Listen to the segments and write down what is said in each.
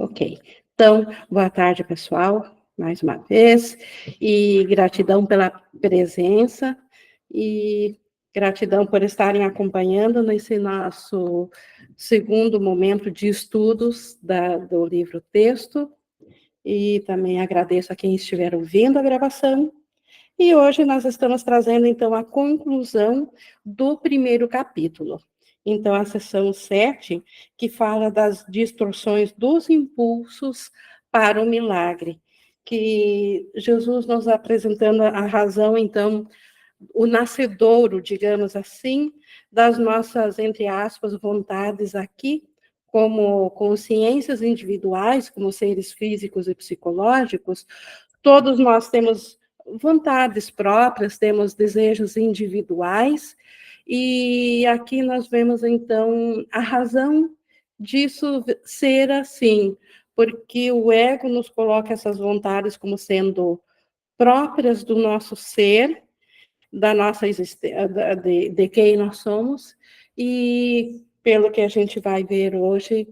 Ok. Então, boa tarde, pessoal, mais uma vez, e gratidão pela presença, e gratidão por estarem acompanhando nesse nosso segundo momento de estudos do livro texto, e também agradeço a quem estiver ouvindo a gravação. E hoje nós estamos trazendo, então, a conclusão do primeiro capítulo. Então, a seção 7, que fala das distorções dos impulsos para o milagre, que Jesus nos apresentando a razão, então, o nascedouro, digamos assim, das nossas, entre aspas, vontades aqui, como consciências individuais, como seres físicos e psicológicos. Todos nós temos vontades próprias, temos desejos individuais, e aqui nós vemos, então, a razão disso ser assim, porque o ego nos coloca essas vontades como sendo próprias do nosso ser, da nossa existência, de quem nós somos, e pelo que a gente vai ver hoje,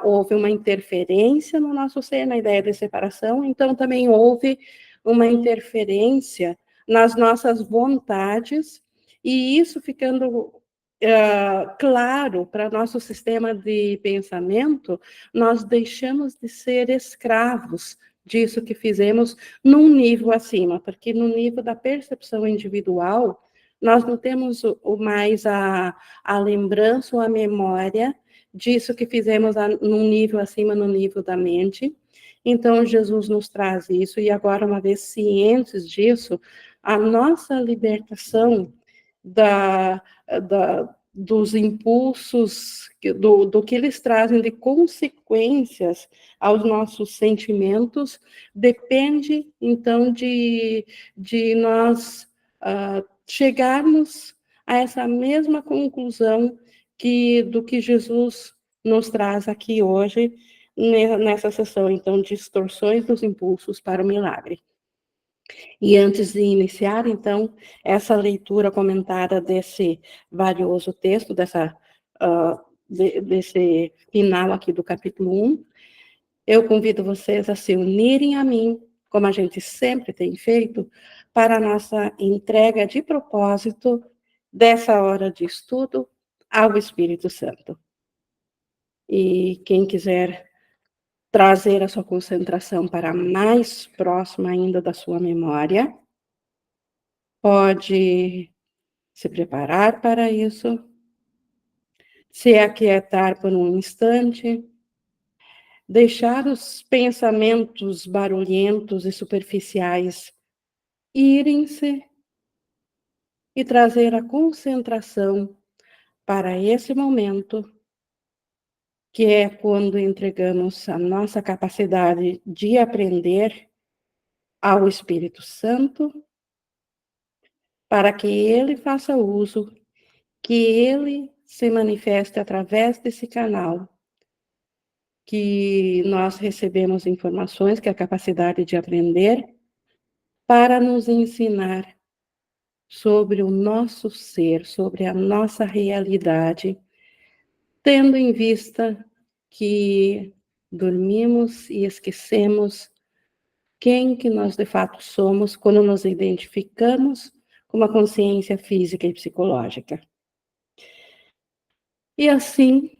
houve uma interferência no nosso ser, na ideia de separação, então também houve uma interferência nas nossas vontades, e isso ficando claro para nosso sistema de pensamento, nós deixamos de ser escravos disso que fizemos num nível acima, porque no nível da percepção individual, nós não temos mais a lembrança ou a memória disso que fizemos num nível acima, no nível da mente. Então, Jesus nos traz isso, e agora, uma vez cientes disso, a nossa libertação dos impulsos, do que eles trazem de consequências aos nossos sentimentos, depende, então, de nós chegarmos a essa mesma conclusão do que Jesus nos traz aqui hoje, nessa sessão, então, distorções dos impulsos para o milagre. E antes de iniciar, então, essa leitura comentada desse valioso texto, desse final aqui do capítulo 1, eu convido vocês a se unirem a mim, como a gente sempre tem feito, para a nossa entrega de propósito dessa hora de estudo ao Espírito Santo. E quem quiser trazer a sua concentração para mais próxima ainda da sua memória, pode se preparar para isso, se aquietar por um instante, deixar os pensamentos barulhentos e superficiais irem-se e trazer a concentração para esse momento, que é quando entregamos a nossa capacidade de aprender ao Espírito Santo, para que ele faça uso, que ele se manifeste através desse canal, que nós recebemos informações, que é a capacidade de aprender, para nos ensinar sobre o nosso ser, sobre a nossa realidade, tendo em vista que dormimos e esquecemos quem que nós de fato somos quando nos identificamos com uma consciência física e psicológica. E assim,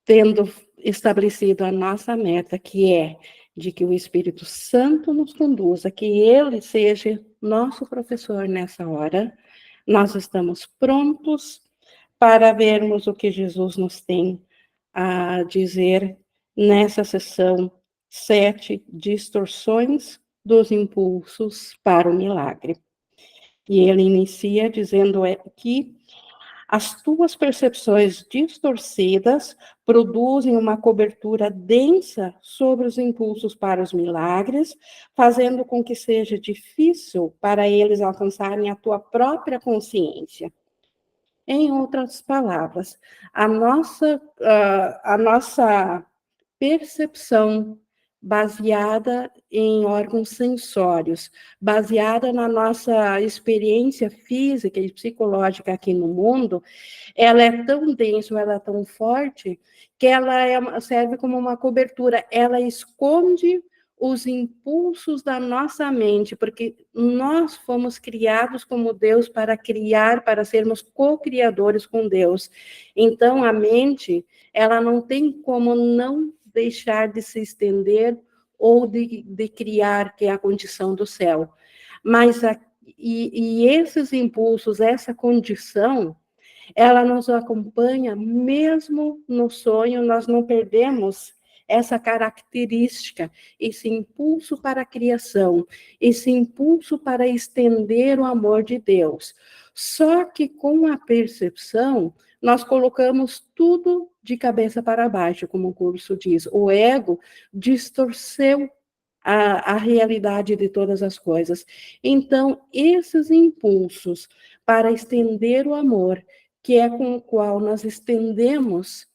tendo estabelecido a nossa meta, que é de que o Espírito Santo nos conduza, que ele seja nosso professor nessa hora, nós estamos prontos para vermos o que Jesus nos tem a dizer nessa sessão 7, distorções dos impulsos para o milagre. E ele inicia dizendo que as tuas percepções distorcidas produzem uma cobertura densa sobre os impulsos para os milagres, fazendo com que seja difícil para eles alcançarem a tua própria consciência. Em outras palavras, a nossa percepção baseada em órgãos sensórios, baseada na nossa experiência física e psicológica aqui no mundo, ela é tão densa, ela é tão forte, que ela serve como uma cobertura, ela esconde os impulsos da nossa mente, porque nós fomos criados como Deus para criar, para sermos co-criadores com Deus. Então, a mente, ela não tem como não deixar de se estender ou de criar, que é a condição do céu. E esses impulsos, essa condição, ela nos acompanha mesmo no sonho, nós não perdemos essa característica, esse impulso para a criação, esse impulso para estender o amor de Deus. Só que com a percepção, nós colocamos tudo de cabeça para baixo, como o curso diz. O ego distorceu a realidade de todas as coisas. Então, esses impulsos para estender o amor, que é com o qual nós estendemos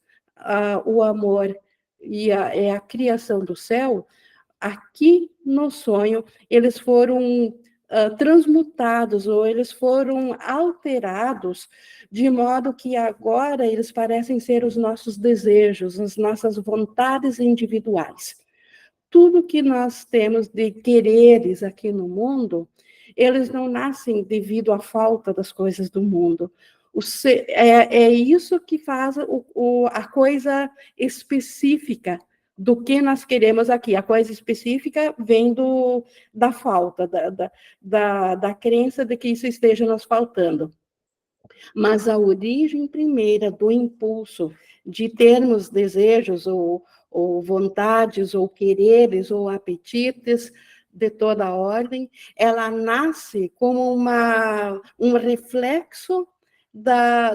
o amor e é a criação do céu, aqui no sonho, eles foram transmutados, ou eles foram alterados, de modo que agora eles parecem ser os nossos desejos, as nossas vontades individuais. Tudo que nós temos de quereres aqui no mundo, eles não nascem devido à falta das coisas do mundo. É isso que faz a coisa específica do que nós queremos aqui. A coisa específica vem da falta, da crença de que isso esteja nos faltando. Mas a origem primeira do impulso de termos desejos ou vontades, ou quereres, ou apetites de toda a ordem, ela nasce como um reflexo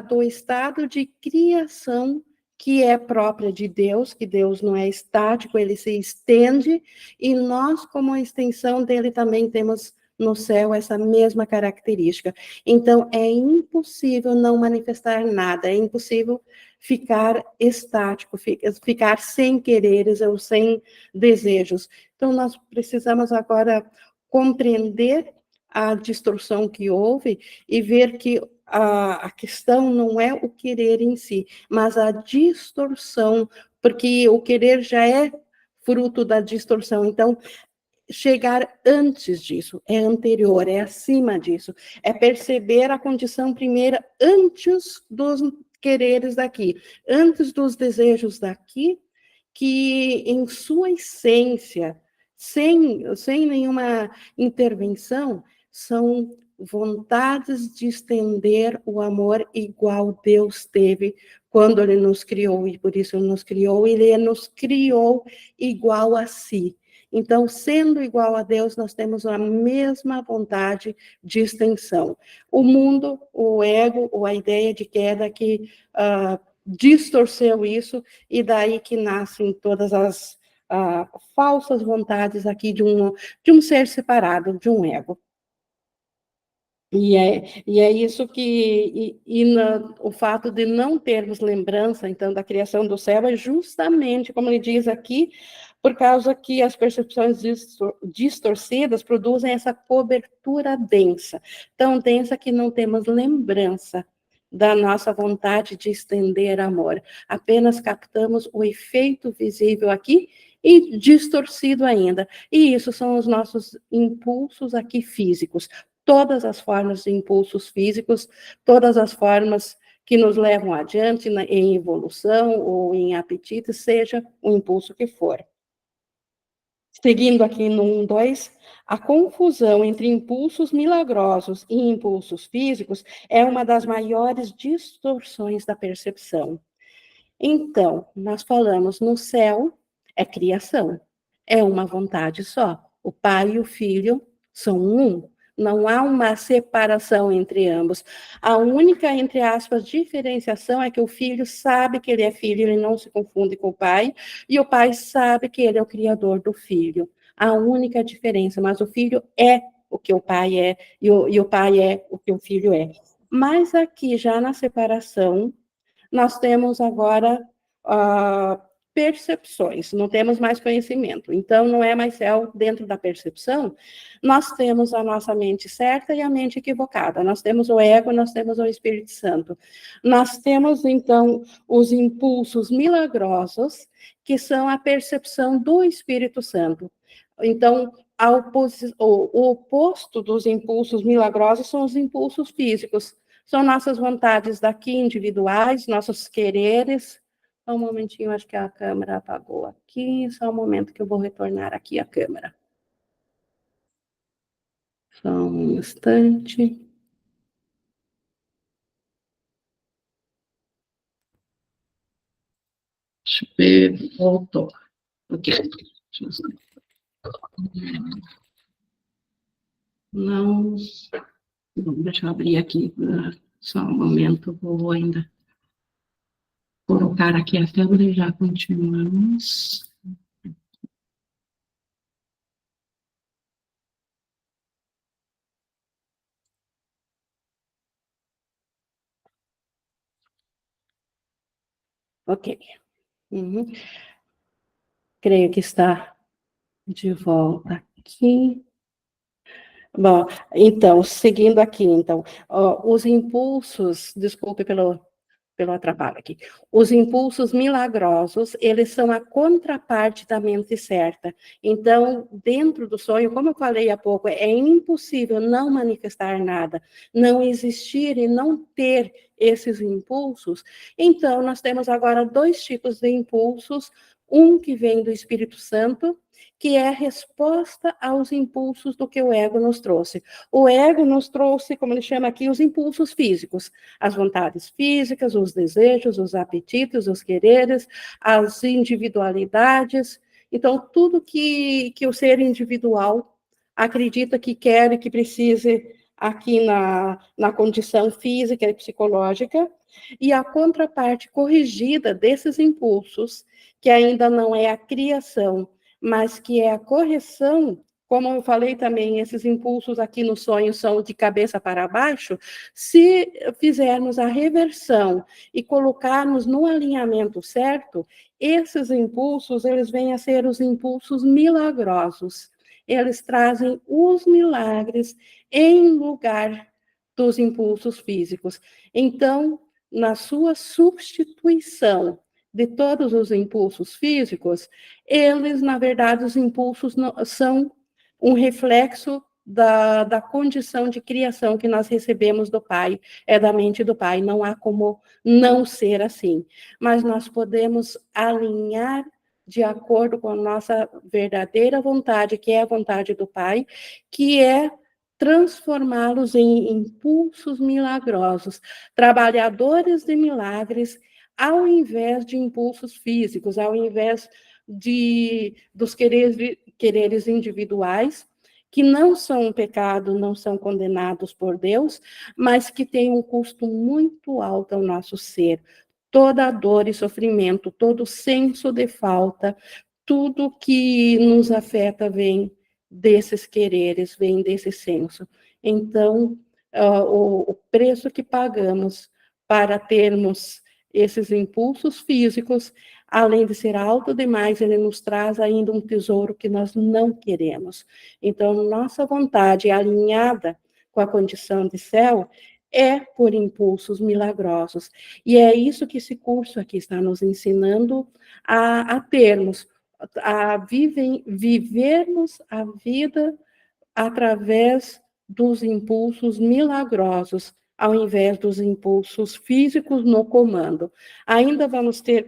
do estado de criação que é própria de Deus, que Deus não é estático, ele se estende, e nós, como extensão dele, também temos no céu essa mesma característica. Então, é impossível não manifestar nada, é impossível ficar estático, ficar sem quereres ou sem desejos. Então, nós precisamos agora compreender a distorção que houve e ver que a questão não é o querer em si, mas a distorção, porque o querer já é fruto da distorção. Então, chegar antes disso, é anterior, é acima disso, é perceber a condição primeira antes dos quereres daqui, antes dos desejos daqui, que em sua essência, sem nenhuma intervenção, são vontades de estender o amor igual Deus teve quando Ele nos criou, e por isso Ele nos criou igual a si. Então, sendo igual a Deus, nós temos a mesma vontade de extensão. O mundo, o ego, ou a ideia de queda que distorceu isso, e daí que nascem todas as falsas vontades aqui de um ser separado, de um ego. E é isso que, o fato de não termos lembrança, então, da criação do céu, é justamente, como ele diz aqui, por causa que as percepções distorcidas produzem essa cobertura densa, tão densa que não temos lembrança da nossa vontade de estender amor. Apenas captamos o efeito visível aqui e distorcido ainda. E isso são os nossos impulsos aqui físicos. Todas as formas de impulsos físicos, todas as formas que nos levam adiante em evolução ou em apetite, seja o impulso que for. Seguindo aqui no 1, 2, a confusão entre impulsos milagrosos e impulsos físicos é uma das maiores distorções da percepção. Então, nós falamos no céu, é criação, é uma vontade só. O pai e o filho são um. Não há uma separação entre ambos. A única, entre aspas, diferenciação é que o filho sabe que ele é filho, ele não se confunde com o pai, e o pai sabe que ele é o criador do filho. A única diferença, mas o filho é o que o pai é, e o pai é o que o filho é. Mas aqui, já na separação, nós temos agora percepções, não temos mais conhecimento. Então, não é mais céu dentro da percepção. Nós temos a nossa mente certa e a mente equivocada. Nós temos o ego, nós temos o Espírito Santo. Nós temos, então, os impulsos milagrosos, que são a percepção do Espírito Santo. Então, o oposto dos impulsos milagrosos são os impulsos físicos. São nossas vontades daqui individuais, nossos quereres. Só um momentinho, acho que a câmera apagou aqui. Só um momento que eu vou retornar aqui a câmera. Só um instante. Deixa eu ver, voltou. Ok. Não, deixa eu abrir aqui. Só um momento, vou ainda colocar aqui a câmera e já continuamos. Ok. Uhum. Creio que está de volta aqui. Bom, então, seguindo aqui, então, os impulsos, desculpe pelo atrapalho aqui, os impulsos milagrosos, eles são a contraparte da mente certa. Então, dentro do sonho, como eu falei há pouco, é impossível não manifestar nada, não existir e não ter esses impulsos. Então, nós temos agora dois tipos de impulsos, um que vem do Espírito Santo, que é a resposta aos impulsos do que o ego nos trouxe. O ego nos trouxe, como ele chama aqui, os impulsos físicos, as vontades físicas, os desejos, os apetites, os quereres, as individualidades. Então, tudo que o ser individual acredita que quer e que precise aqui na condição física e psicológica, e a contraparte corrigida desses impulsos, que ainda não é a criação, mas que é a correção, como eu falei também, esses impulsos aqui no sonho são de cabeça para baixo, se fizermos a reversão e colocarmos no alinhamento certo, esses impulsos, eles vêm a ser os impulsos milagrosos. Eles trazem os milagres em lugar dos impulsos físicos. Então, na sua substituição de todos os impulsos físicos, eles, na verdade, os impulsos são um reflexo da condição de criação que nós recebemos do Pai, é da mente do Pai, não há como não ser assim. Mas nós podemos alinhar de acordo com a nossa verdadeira vontade, que é a vontade do Pai, que é transformá-los em impulsos milagrosos, trabalhadores de milagres, ao invés de impulsos físicos, ao invés dos quereres individuais, que não são um pecado, não são condenados por Deus, mas que têm um custo muito alto ao nosso ser. Toda dor e sofrimento, todo senso de falta, tudo que nos afeta vem desses quereres, vem desse senso. Então, o preço que pagamos para termos esses impulsos físicos, além de ser alto demais, ele nos traz ainda um tesouro que nós não queremos. Então, nossa vontade alinhada com a condição de céu é por impulsos milagrosos. E é isso que esse curso aqui está nos ensinando a termos, a vivermos a vida através dos impulsos milagrosos, ao invés dos impulsos físicos no comando. Ainda vamos ter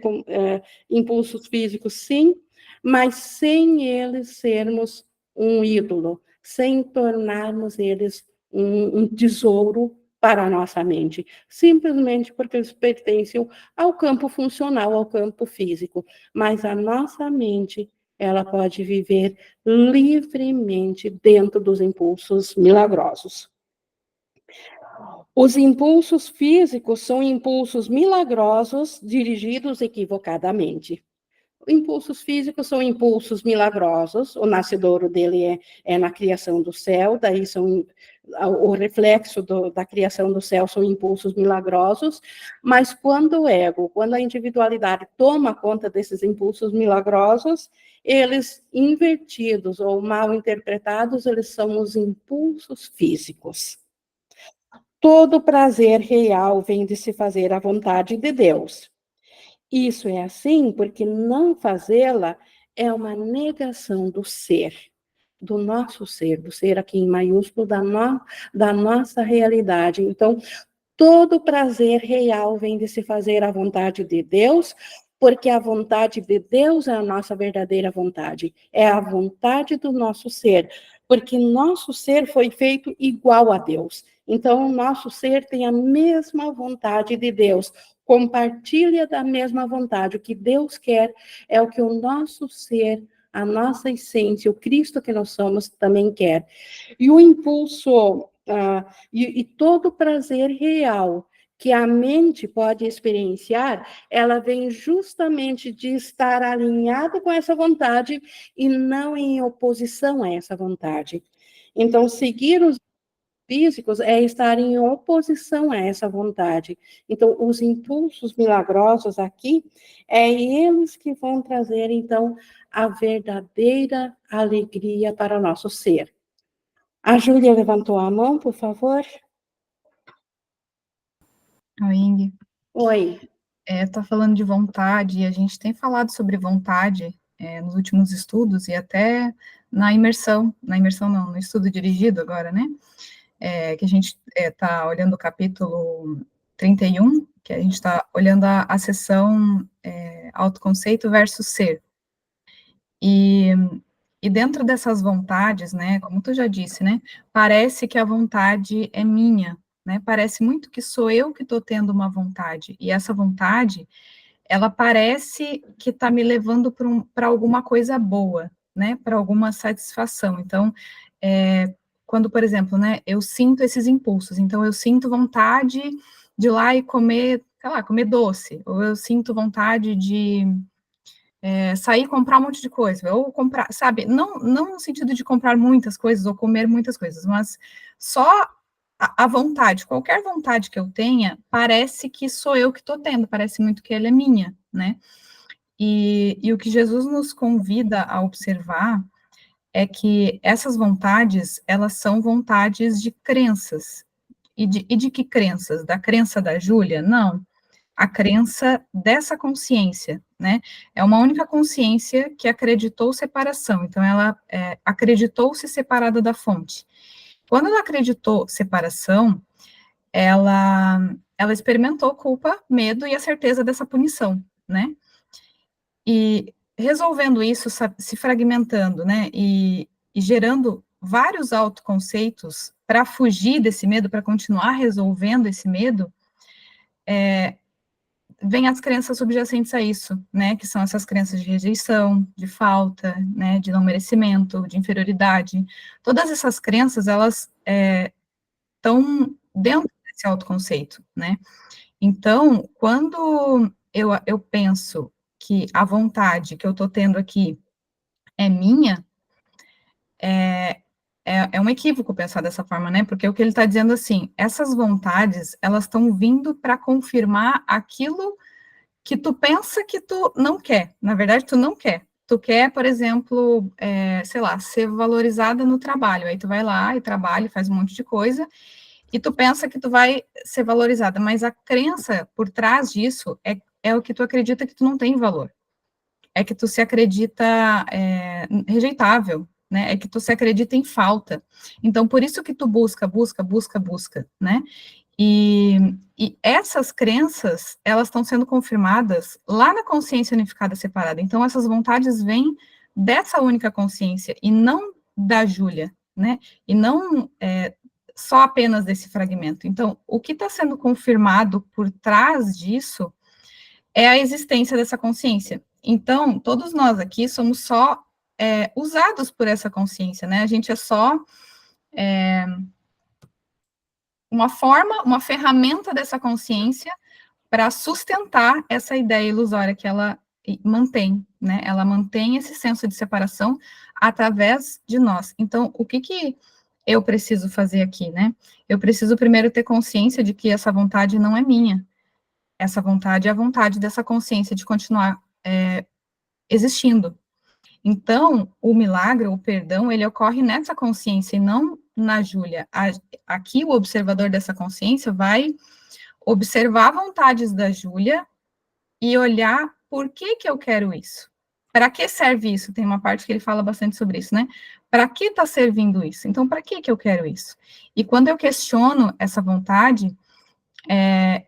impulsos físicos, sim, mas sem eles sermos um ídolo, sem tornarmos eles um tesouro para a nossa mente, simplesmente porque eles pertencem ao campo funcional, ao campo físico, mas a nossa mente, ela pode viver livremente dentro dos impulsos milagrosos. Os impulsos físicos são impulsos milagrosos dirigidos equivocadamente. impulsos físicos são impulsos milagrosos, o nascedouro dele é na criação do céu, daí o reflexo da criação do céu são impulsos milagrosos, mas quando o ego, quando a individualidade toma conta desses impulsos milagrosos, eles invertidos ou mal interpretados, eles são os impulsos físicos. Todo prazer real vem de se fazer a vontade de Deus. Isso é assim porque não fazê-la é uma negação do ser, do nosso ser, do ser aqui em maiúsculo, da nossa realidade. Então, todo prazer real vem de se fazer a vontade de Deus, porque a vontade de Deus é a nossa verdadeira vontade, é a vontade do nosso ser, porque nosso ser foi feito igual a Deus. Então, o nosso ser tem a mesma vontade de Deus, compartilha da mesma vontade. O que Deus quer é o que o nosso ser, a nossa essência, o Cristo que nós somos, também quer. E o impulso, e todo prazer real que a mente pode experienciar, ela vem justamente de estar alinhado com essa vontade e não em oposição a essa vontade. Então, seguir os físicos é estar em oposição a essa vontade. Então, os impulsos milagrosos aqui, é eles que vão trazer, então, a verdadeira alegria para o nosso ser. A Júlia levantou a mão, por favor. Oi, Ingrid. Oi. Tá falando de vontade, e a gente tem falado sobre vontade nos últimos estudos, e até na imersão não, no estudo dirigido agora, né? Que a gente está olhando o capítulo 31, que a gente está olhando a seção autoconceito versus ser. E dentro dessas vontades, né, como tu já disse, né, parece que a vontade é minha, né, parece muito que sou eu que estou tendo uma vontade, e essa vontade, ela parece que está me levando para alguma coisa boa, né, para alguma satisfação. Então, quando, por exemplo, né, eu sinto esses impulsos, então eu sinto vontade de ir lá e comer, sei lá, comer doce, ou eu sinto vontade de sair e comprar um monte de coisa, ou comprar, sabe, não no sentido de comprar muitas coisas ou comer muitas coisas, mas só a vontade, qualquer vontade que eu tenha, parece que sou eu que estou tendo, parece muito que ela é minha, né? E o que Jesus nos convida a observar é que essas vontades, elas são vontades de crenças. E de que crenças? Da crença da Júlia? Não. A crença dessa consciência, né? É uma única consciência que acreditou separação, então ela acreditou-se separada da fonte. Quando ela acreditou separação, ela experimentou culpa, medo e a certeza dessa punição, né? E resolvendo isso, se fragmentando, né? E gerando vários autoconceitos para fugir desse medo, para continuar resolvendo esse medo, vem as crenças subjacentes a isso, né, que são essas crenças de rejeição, de falta, né, de não merecimento, de inferioridade. Todas essas crenças, elas estão dentro desse autoconceito, né. Então, quando eu penso que a vontade que eu estou tendo aqui é minha, é um equívoco pensar dessa forma, né, porque o que ele está dizendo assim, essas vontades, elas estão vindo para confirmar aquilo que tu pensa que tu não quer, na verdade tu não quer. Tu quer, por exemplo, sei lá, ser valorizada no trabalho, aí tu vai lá e trabalha, faz um monte de coisa, e tu pensa que tu vai ser valorizada, mas a crença por trás disso é o que tu acredita que tu não tem valor, é que tu se acredita rejeitável, né, é que tu se acredita em falta. Então, por isso que tu busca, né, e essas crenças, elas estão sendo confirmadas lá na consciência unificada separada. Então, essas vontades vêm dessa única consciência, e não da Júlia, né? E não só apenas desse fragmento. Então, o que está sendo confirmado por trás disso é a existência dessa consciência. Então, todos nós aqui somos só usados por essa consciência, né? A gente é só uma ferramenta dessa consciência para sustentar essa ideia ilusória que ela mantém, né? Ela mantém esse senso de separação através de nós. Então, o que eu preciso fazer aqui, né? Eu preciso primeiro ter consciência de que essa vontade não é minha. Essa vontade é a vontade dessa consciência de continuar existindo. Então, o milagre, o perdão, ele ocorre nessa consciência e não na Júlia. Aqui, o observador dessa consciência vai observar vontades da Júlia e olhar por que eu quero isso. Para que serve isso? Tem uma parte que ele fala bastante sobre isso, né? Para que está servindo isso? Então, para que eu quero isso? E quando eu questiono essa vontade,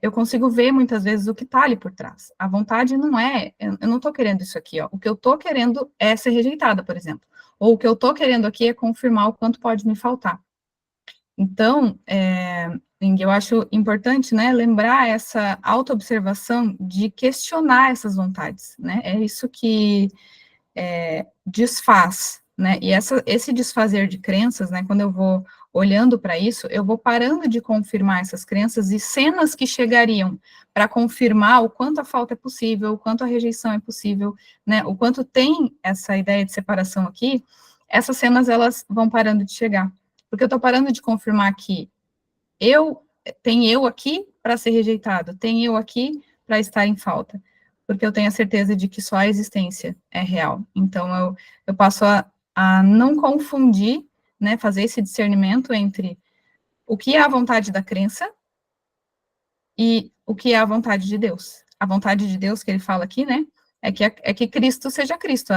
eu consigo ver muitas vezes o que está ali por trás. A vontade não é, eu não estou querendo isso aqui, ó. O que eu estou querendo é ser rejeitada, por exemplo. Ou o que eu estou querendo aqui é confirmar o quanto pode me faltar. Então, eu acho importante, né, lembrar essa autoobservação de questionar essas vontades, né? É isso que desfaz, né? E esse desfazer de crenças, né? Quando eu vou olhando para isso, eu vou parando de confirmar essas crenças e cenas que chegariam para confirmar o quanto a falta é possível, o quanto a rejeição é possível, né? O quanto tem essa ideia de separação aqui, essas cenas elas vão parando de chegar, porque eu estou parando de confirmar que tem eu aqui para ser rejeitado, tem eu aqui para estar em falta, porque eu tenho a certeza de que só a existência é real. Então, eu passo a não confundir, né, fazer esse discernimento entre o que é a vontade da crença e o que é a vontade de Deus. A vontade de Deus que ele fala aqui, né, é que Cristo seja Cristo,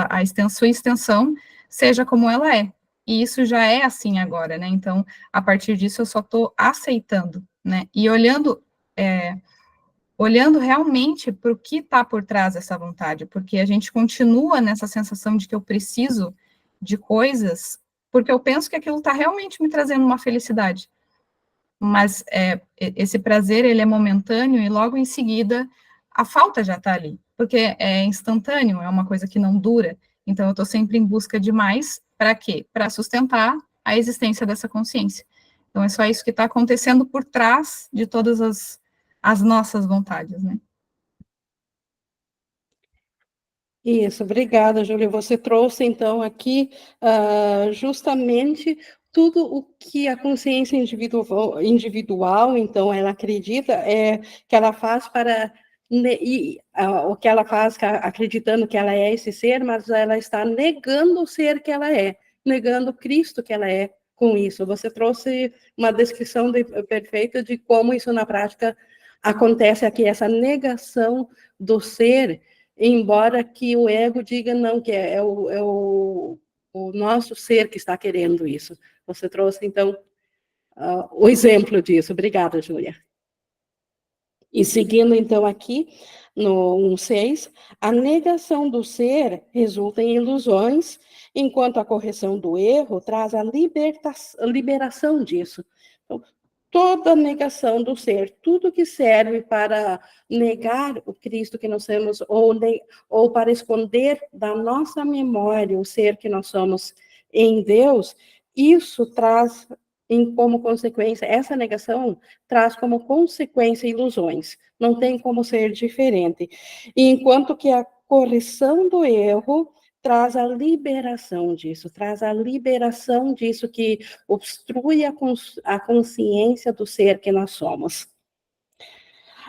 sua extensão seja como ela é. E isso já é assim agora, né? Então, a partir disso, eu só estou aceitando, né? E olhando realmente para o que está por trás dessa vontade, porque a gente continua nessa sensação de que eu preciso de coisas, porque eu penso que aquilo está realmente me trazendo uma felicidade. Mas esse prazer, ele é momentâneo e logo em seguida a falta já está ali, porque é instantâneo, é uma coisa que não dura. Então, eu estou sempre em busca de mais, para quê? Para sustentar a existência dessa consciência. Então, é só isso que está acontecendo por trás de todas as nossas vontades, né? Isso, obrigada, Júlia. Você trouxe, então, aqui justamente tudo o que a consciência individual, então, ela acredita, que ela faz para... o que ela faz acreditando que ela é esse ser, mas ela está negando o ser que ela é, negando o Cristo que ela é com isso. Você trouxe uma descrição perfeita de como isso na prática acontece aqui, essa negação do ser, embora que o ego diga não, que o nosso ser que está querendo isso. Você trouxe, então, o exemplo disso. Obrigada, Júlia. E seguindo, então, aqui, no 1.6, a negação do ser resulta em ilusões, enquanto a correção do erro traz a liberação disso. Então, toda negação do ser, tudo que serve para negar o Cristo que nós somos, ou para esconder da nossa memória o ser que nós somos em Deus, isso traz como consequência, essa negação traz como consequência ilusões, não tem como ser diferente. E enquanto que a correção do erro traz a liberação disso que obstrui a consciência do ser que nós somos.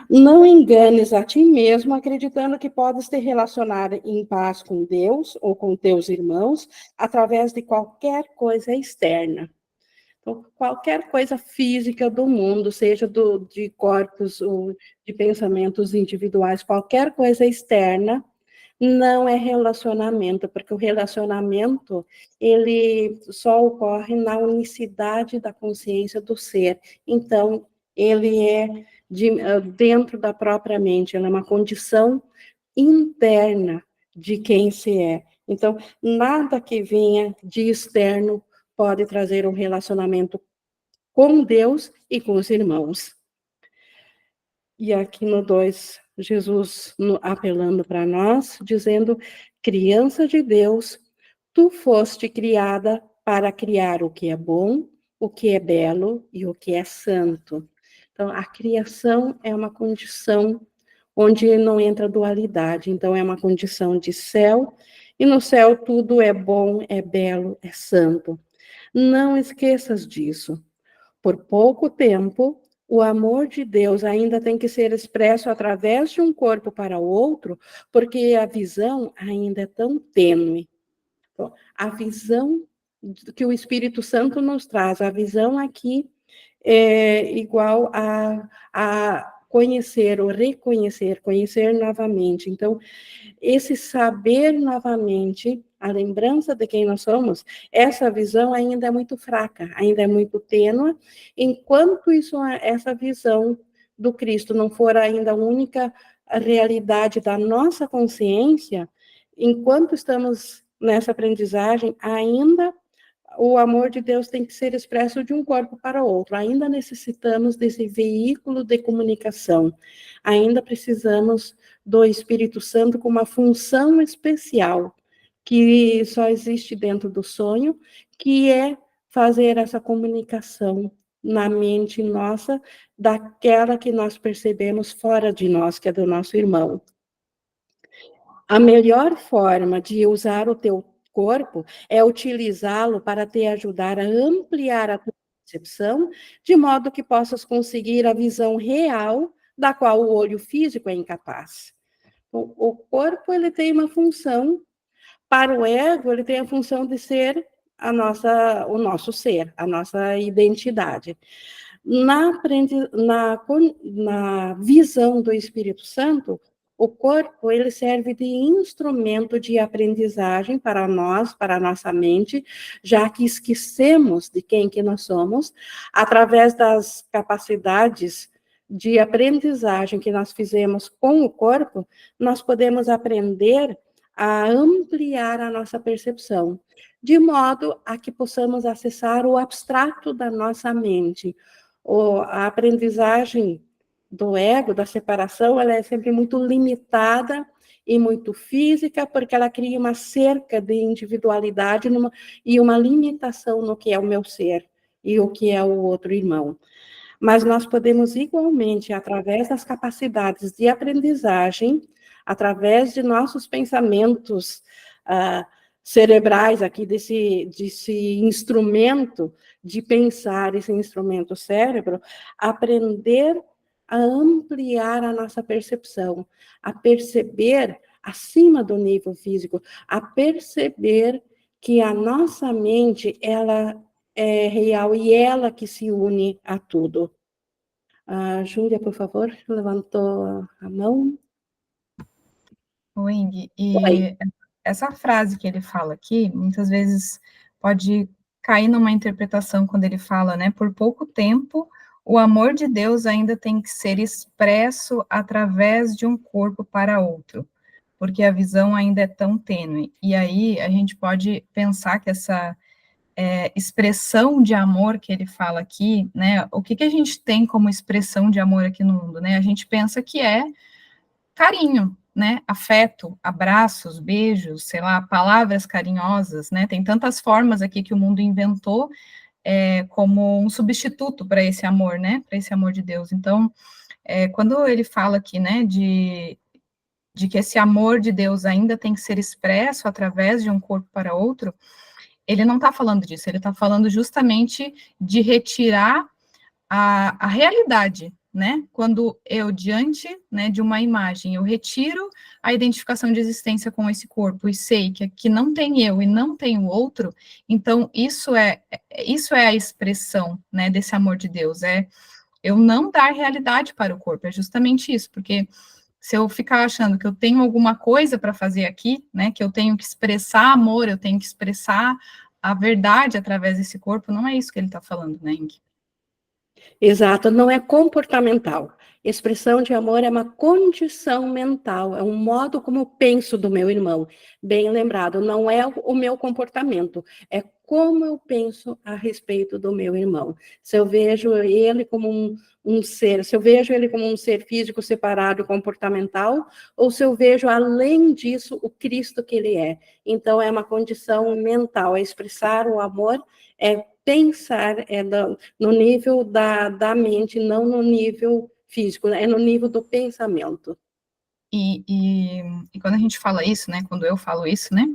Não enganes a ti mesmo acreditando que podes te relacionar em paz com Deus ou com teus irmãos através de qualquer coisa externa. Então, qualquer coisa física do mundo, seja de corpos ou de pensamentos individuais, qualquer coisa externa, não é relacionamento, porque o relacionamento, ele só ocorre na unicidade da consciência do ser. Então, ele é dentro da própria mente, ele é uma condição interna de quem se é. Então, nada que venha de externo pode trazer um relacionamento com Deus e com os irmãos. E aqui no 2, Jesus apelando para nós, dizendo: criança de Deus, tu foste criada para criar o que é bom, o que é belo e o que é santo. Então, a criação é uma condição onde não entra dualidade. Então, é uma condição de céu, e no céu tudo é bom, é belo, é santo. Não esqueças disso. Por pouco tempo, o amor de Deus ainda tem que ser expresso através de um corpo para o outro, porque a visão ainda é tão tênue. Então, a visão que o Espírito Santo nos traz, a visão aqui é igual a conhecer ou reconhecer, conhecer novamente. Então, esse saber novamente, a lembrança de quem nós somos, essa visão ainda é muito fraca, ainda é muito tênue, enquanto essa visão do Cristo não for ainda a única realidade da nossa consciência, enquanto estamos nessa aprendizagem, ainda o amor de Deus tem que ser expresso de um corpo para outro. Ainda necessitamos desse veículo de comunicação. Ainda precisamos do Espírito Santo com uma função especial, que só existe dentro do sonho, que é fazer essa comunicação na mente nossa, daquela que nós percebemos fora de nós, que é do nosso irmão. A melhor forma de usar o teu corpo é utilizá-lo para te ajudar a ampliar a tua percepção, de modo que possas conseguir a visão real da qual o olho físico é incapaz. O corpo ele tem uma função, para o ego ele tem a função de ser o nosso ser, a nossa identidade. Na visão do Espírito Santo, o corpo ele serve de instrumento de aprendizagem para nós, para a nossa mente, já que esquecemos de quem que nós somos, através das capacidades de aprendizagem que nós fizemos com o corpo, nós podemos aprender a ampliar a nossa percepção, de modo a que possamos acessar o abstrato da nossa mente. A aprendizagem do ego, da separação, ela é sempre muito limitada e muito física, porque ela cria uma cerca de individualidade e uma limitação no que é o meu ser e o que é o outro irmão. Mas nós podemos igualmente, através das capacidades de aprendizagem, através de nossos pensamentos cerebrais aqui, desse instrumento de pensar, esse instrumento cérebro, aprender a ampliar a nossa percepção, a perceber acima do nível físico, a perceber que a nossa mente, ela é real e ela que se une a tudo. Júlia, por favor, levantou a mão. Wing, Oi. e essa frase que ele fala aqui, muitas vezes pode cair numa interpretação quando ele fala, né, por pouco tempo, o amor de Deus ainda tem que ser expresso através de um corpo para outro, porque a visão ainda é tão tênue. E aí a gente pode pensar que essa expressão de amor que ele fala aqui, né, o que a gente tem como expressão de amor aqui no mundo, né? A gente pensa que é carinho, né? Afeto, abraços, beijos, sei lá, palavras carinhosas, né? Tem tantas formas aqui que o mundo inventou como um substituto para esse amor, né? Para esse amor de Deus. Então, quando ele fala aqui, né, de que esse amor de Deus ainda tem que ser expresso através de um corpo para outro, ele não está falando disso, ele está falando justamente de retirar a realidade, né? Quando eu, diante, né, de uma imagem, eu retiro a identificação de existência com esse corpo e sei que aqui não tem eu e não tem o outro, então isso é a expressão, né, desse amor de Deus, é eu não dar realidade para o corpo, é justamente isso, porque se eu ficar achando que eu tenho alguma coisa para fazer aqui, né, que eu tenho que expressar amor, eu tenho que expressar a verdade através desse corpo, não é isso que ele está falando, né, Ing? Exato, não é comportamental. Expressão de amor é uma condição mental, é um modo como eu penso do meu irmão. Bem lembrado, não é o meu comportamento, é como eu penso a respeito do meu irmão. Se eu vejo ele como um ser, se eu vejo ele como um ser físico separado, comportamental, ou se eu vejo além disso o Cristo que ele é. Então é uma condição mental, é expressar o amor, é pensar no nível da mente, não no nível físico, é no nível do pensamento. E quando a gente fala isso, né, quando eu falo isso, né,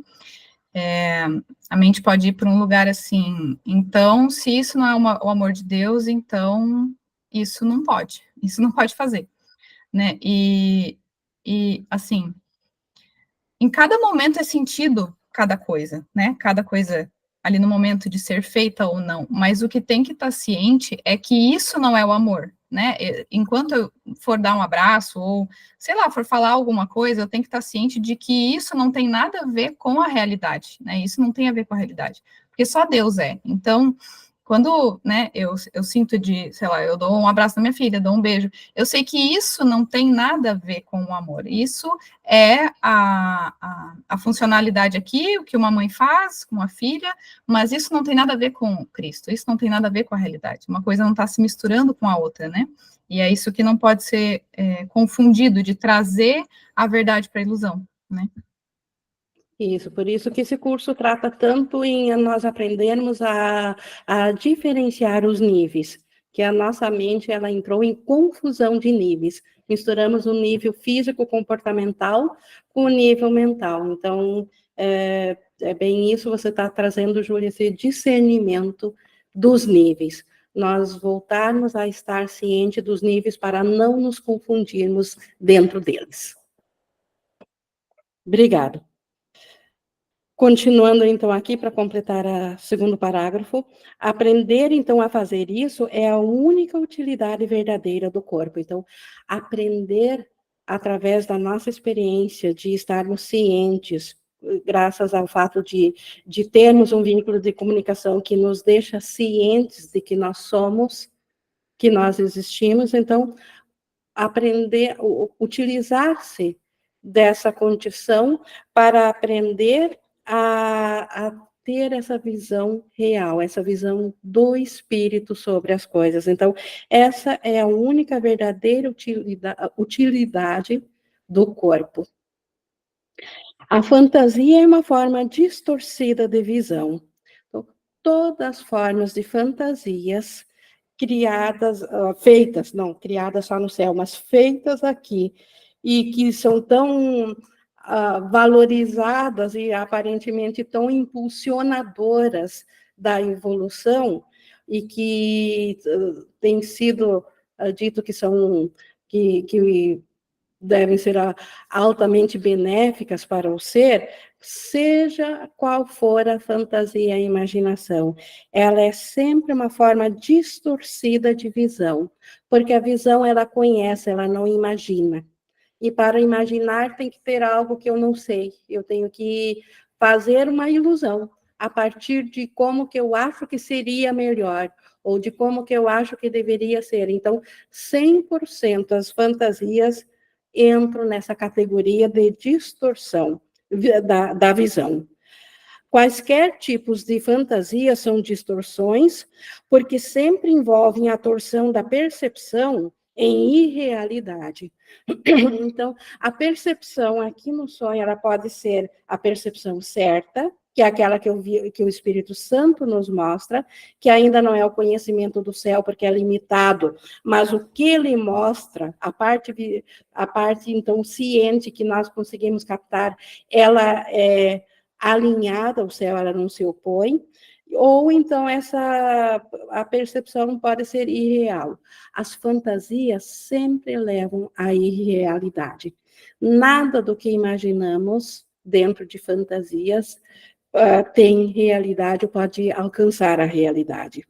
a mente pode ir para um lugar assim, então, se isso não é o amor de Deus, então isso não pode fazer, né, e assim, em cada momento é sentido cada coisa, né, cada coisa ali no momento de ser feita ou não, mas o que tem que estar ciente é que isso não é o amor, né, enquanto eu for dar um abraço, ou, sei lá, for falar alguma coisa, eu tenho que estar ciente de que isso não tem nada a ver com a realidade, né, isso não tem a ver com a realidade, porque só Deus é, então, quando, né, eu sinto de, sei lá, eu dou um abraço na minha filha, dou um beijo, eu sei que isso não tem nada a ver com o amor, isso é a funcionalidade aqui, o que uma mãe faz com a filha, mas isso não tem nada a ver com Cristo, isso não tem nada a ver com a realidade, uma coisa não está se misturando com a outra, né? E é isso que não pode ser confundido, de trazer a verdade para a ilusão, né? Isso, por isso que esse curso trata tanto em nós aprendermos a diferenciar os níveis, que a nossa mente ela entrou em confusão de níveis. Misturamos o nível físico-comportamental com o nível mental. Então, é bem isso, você está trazendo, Júlia, esse discernimento dos níveis. Nós voltarmos a estar ciente dos níveis para não nos confundirmos dentro deles. Obrigada. Continuando, então, aqui para completar o segundo parágrafo, aprender, então, a fazer isso é a única utilidade verdadeira do corpo. Então, aprender através da nossa experiência de estarmos cientes, graças ao fato de termos um vínculo de comunicação que nos deixa cientes de que nós somos, que nós existimos, então, aprender, utilizar-se dessa condição para aprender a ter essa visão real, essa visão do espírito sobre as coisas. Então, essa é a única verdadeira utilidade do corpo. A fantasia é uma forma distorcida de visão. Então, todas as formas de fantasias criadas, feitas, não criadas só no céu, mas feitas aqui, e que são tão valorizadas e aparentemente tão impulsionadoras da evolução, e que tem sido dito que são, que devem ser altamente benéficas para o ser, seja qual for a fantasia e a imaginação, ela é sempre uma forma distorcida de visão, porque a visão ela conhece, ela não imagina. E para imaginar tem que ter algo que eu não sei, eu tenho que fazer uma ilusão a partir de como que eu acho que seria melhor, ou de como que eu acho que deveria ser. Então, 100% as fantasias entram nessa categoria de distorção da visão. Quaisquer tipos de fantasia são distorções, porque sempre envolvem a torção da percepção em irrealidade. Então, a percepção aqui no sonho, ela pode ser a percepção certa, que é aquela que que o Espírito Santo nos mostra, que ainda não é o conhecimento do céu, porque é limitado, mas o que ele mostra, a parte então, ciente que nós conseguimos captar, ela é alinhada ao céu, ela não se opõe, ou então a percepção pode ser irreal. As fantasias sempre levam à irrealidade. Nada do que imaginamos dentro de fantasias tem realidade ou pode alcançar a realidade.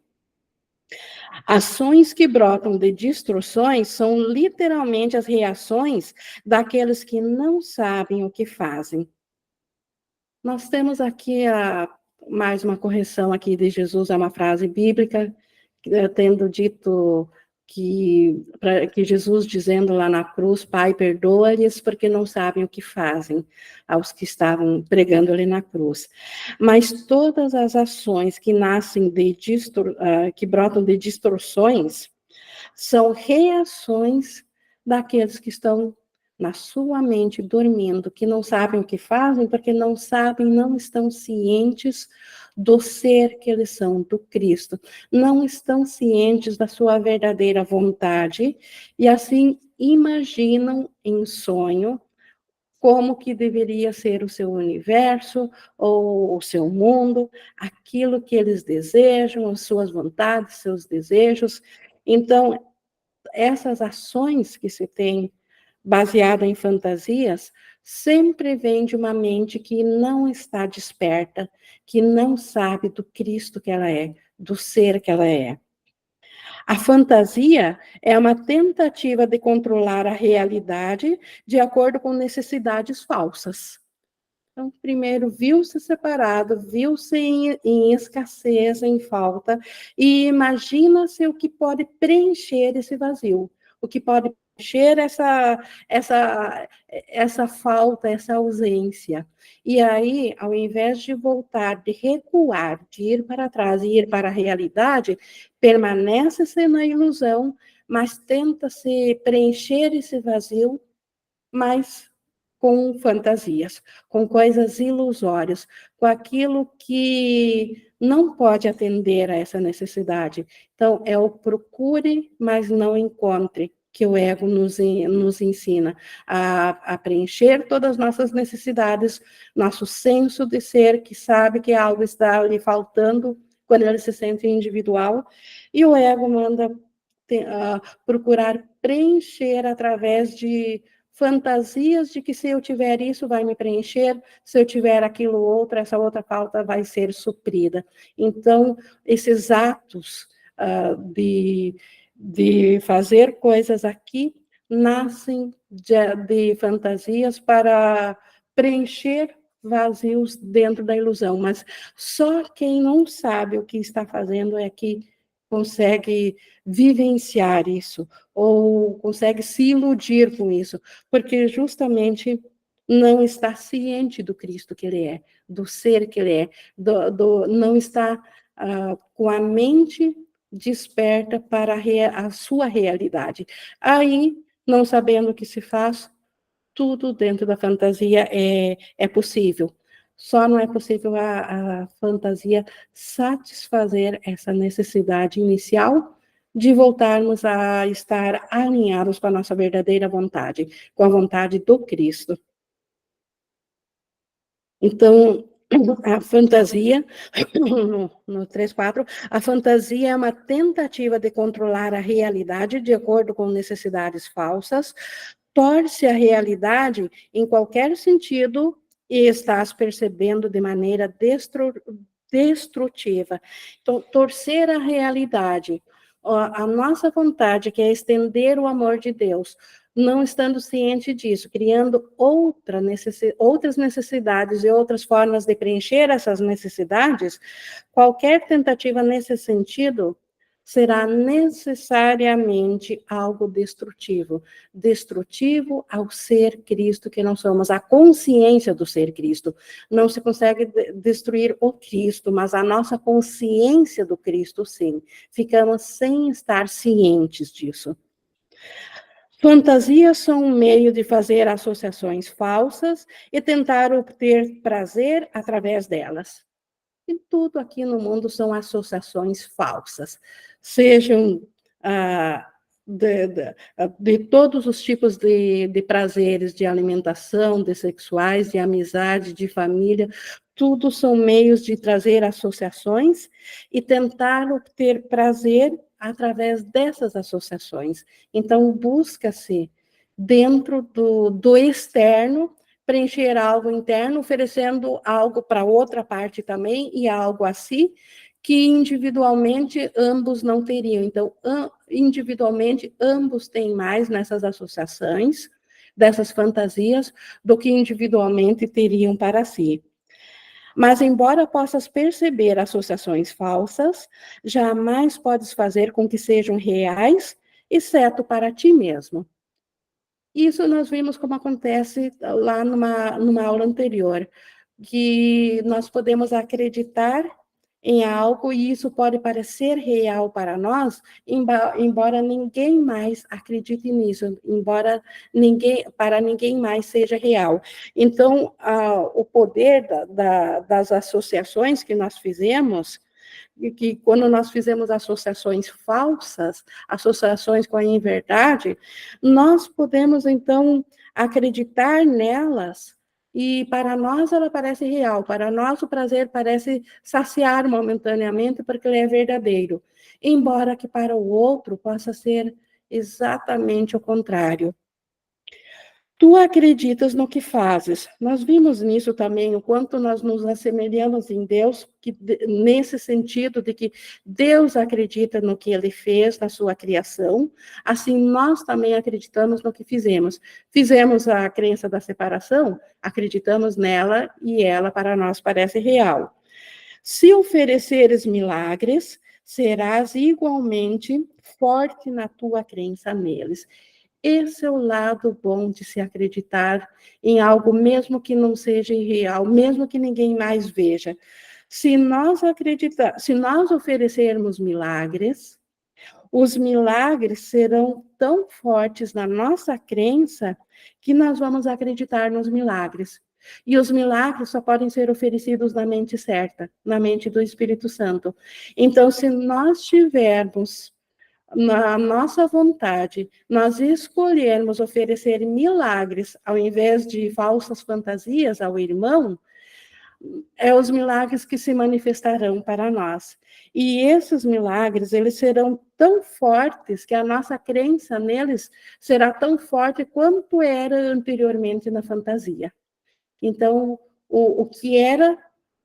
Ações que brotam de distorções são literalmente as reações daqueles que não sabem o que fazem. Nós temos aqui mais uma correção aqui de Jesus, é uma frase bíblica, tendo dito que Jesus dizendo lá na cruz, Pai, perdoa-lhes porque não sabem o que fazem, aos que estavam pregando ali na cruz. Mas todas as ações que nascem que brotam de distorções, são reações daqueles que estão na sua mente dormindo, que não sabem o que fazem, porque não sabem, não estão cientes do ser que eles são, do Cristo. Não estão cientes da sua verdadeira vontade, e assim imaginam em sonho como que deveria ser o seu universo, ou o seu mundo, aquilo que eles desejam, as suas vontades, seus desejos. Então, essas ações que se tem baseada em fantasias, sempre vem de uma mente que não está desperta, que não sabe do Cristo que ela é, do ser que ela é. A fantasia é uma tentativa de controlar a realidade de acordo com necessidades falsas. Então, primeiro, viu-se separado, viu-se em escassez, em falta, e imagina-se o que pode preencher esse vazio, o que pode preencher essa falta, essa ausência. E aí, ao invés de voltar, de recuar, de ir para trás e ir para a realidade, permanece-se na ilusão, mas tenta-se preencher esse vazio, mas com fantasias, com coisas ilusórias, com aquilo que não pode atender a essa necessidade. Então, é o procure, mas não encontre, que o ego nos ensina a preencher todas as nossas necessidades, nosso senso de ser, que sabe que algo está lhe faltando quando ele se sente individual, e o ego manda procurar preencher através de fantasias de que se eu tiver isso vai me preencher, se eu tiver aquilo outro, essa outra falta vai ser suprida. Então, esses atos de fazer coisas aqui nascem de fantasias para preencher vazios dentro da ilusão, mas só quem não sabe o que está fazendo é que consegue vivenciar isso, ou consegue se iludir com isso, porque justamente não está ciente do Cristo que ele é, do ser que ele é, não está com a mente desperta para a sua realidade. Aí, não sabendo o que se faz, tudo dentro da fantasia é possível. Só não é possível a fantasia satisfazer essa necessidade inicial de voltarmos a estar alinhados com a nossa verdadeira vontade, com a vontade do Cristo. Então, a fantasia, no 3.4, a fantasia é uma tentativa de controlar a realidade de acordo com necessidades falsas, torce a realidade em qualquer sentido e estás percebendo de maneira destrutiva. Então, torcer a realidade, a nossa vontade, que é estender o amor de Deus, não estando ciente disso, criando outras necessidades e outras formas de preencher essas necessidades, qualquer tentativa nesse sentido será necessariamente algo destrutivo. Destrutivo ao ser Cristo que não somos, a consciência do ser Cristo. Não se consegue destruir o Cristo, mas a nossa consciência do Cristo, sim. Ficamos sem estar cientes disso. Fantasias são um meio de fazer associações falsas e tentar obter prazer através delas. E tudo aqui no mundo são associações falsas, sejam de todos os tipos de prazeres, de alimentação, de sexuais, de amizade, de família, tudo são meios de trazer associações e tentar obter prazer através dessas associações. Então, busca-se, dentro do externo, preencher algo interno, oferecendo algo para outra parte também, e algo a si, que individualmente ambos não teriam. Então, individualmente, ambos têm mais nessas associações, dessas fantasias, do que individualmente teriam para si. Mas, embora possas perceber associações falsas, jamais podes fazer com que sejam reais, exceto para ti mesmo. Isso nós vimos como acontece lá numa aula anterior, que nós podemos acreditar em algo e isso pode parecer real para nós, embora ninguém mais acredite nisso, embora para ninguém mais seja real. Então, o poder das associações que nós fizemos, e que quando nós fizemos associações falsas, associações com a inverdade, nós podemos, então, acreditar nelas, e para nós ela parece real, para nós o prazer parece saciar momentaneamente, porque ele é verdadeiro, embora que para o outro possa ser exatamente o contrário. Tu acreditas no que fazes. Nós vimos nisso também, o quanto nós nos assemelhamos em Deus, nesse sentido de que Deus acredita no que Ele fez, na sua criação, assim nós também acreditamos no que fizemos. Fizemos a crença da separação, acreditamos nela e ela para nós parece real. Se ofereceres milagres, serás igualmente forte na tua crença neles. Esse é o lado bom de se acreditar em algo, mesmo que não seja real, mesmo que ninguém mais veja. Se nós oferecermos milagres, os milagres serão tão fortes na nossa crença que nós vamos acreditar nos milagres. E os milagres só podem ser oferecidos na mente certa, na mente do Espírito Santo. Então, se nós tivermos na nossa vontade, nós escolhermos oferecer milagres ao invés de falsas fantasias ao irmão, os milagres que se manifestarão para nós. E esses milagres, eles serão tão fortes que a nossa crença neles será tão forte quanto era anteriormente na fantasia. Então, o que era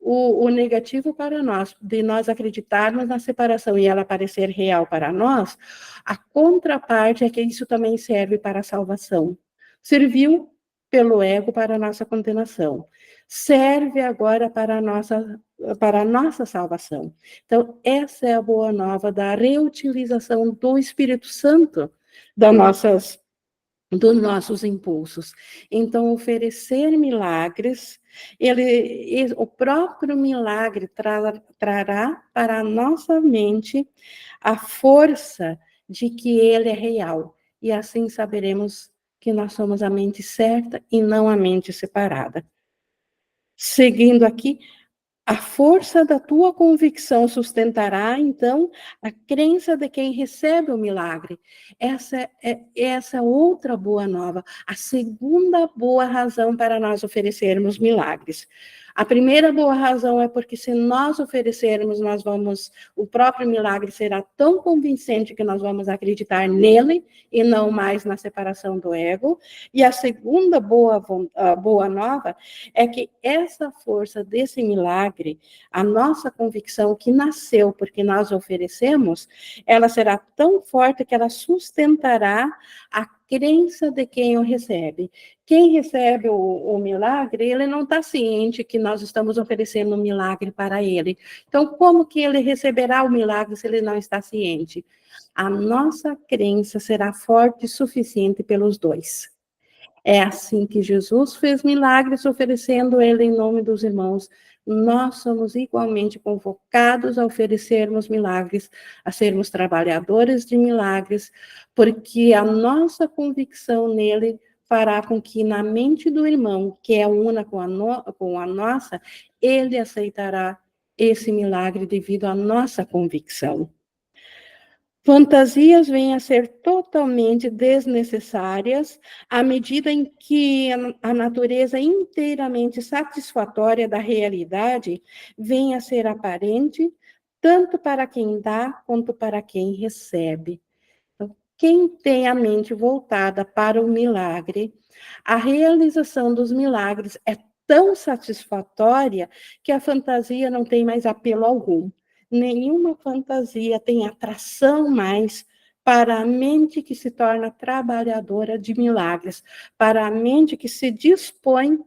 o negativo para nós, de nós acreditarmos na separação e ela parecer real para nós, a contraparte é que isso também serve para a salvação. Serviu pelo ego para a nossa condenação. Serve agora para a nossa salvação. Então, essa é a boa nova da reutilização do Espírito Santo dos nossos impulsos. Então, oferecer milagres, o próprio milagre trará para a nossa mente a força de que ele é real. E assim saberemos que nós somos a mente certa e não a mente separada. Seguindo aqui, a força da tua convicção sustentará, então, a crença de quem recebe o milagre. Essa outra boa nova, a segunda boa razão para nós oferecermos milagres. A primeira boa razão é porque se nós oferecermos, o próprio milagre será tão convincente que nós vamos acreditar nele e não mais na separação do ego. E a segunda boa nova é que essa força desse milagre, a nossa convicção que nasceu porque nós oferecemos, ela será tão forte que ela sustentará a crença de quem o recebe. Quem recebe o milagre, ele não está ciente que nós estamos oferecendo um milagre para ele. Então, como que ele receberá o milagre se ele não está ciente? A nossa crença será forte o suficiente pelos dois. É assim que Jesus fez milagres, oferecendo ele em nome dos irmãos. Nós somos igualmente convocados a oferecermos milagres, a sermos trabalhadores de milagres, porque a nossa convicção nele fará com que na mente do irmão, que é una com a nossa, ele aceitará esse milagre devido à nossa convicção. Fantasias vêm a ser totalmente desnecessárias à medida em que a natureza inteiramente satisfatória da realidade vem a ser aparente, tanto para quem dá quanto para quem recebe. Então, quem tem a mente voltada para o milagre, a realização dos milagres é tão satisfatória que a fantasia não tem mais apelo algum. Nenhuma fantasia tem atração mais para a mente que se torna trabalhadora de milagres, para a mente que se dispõe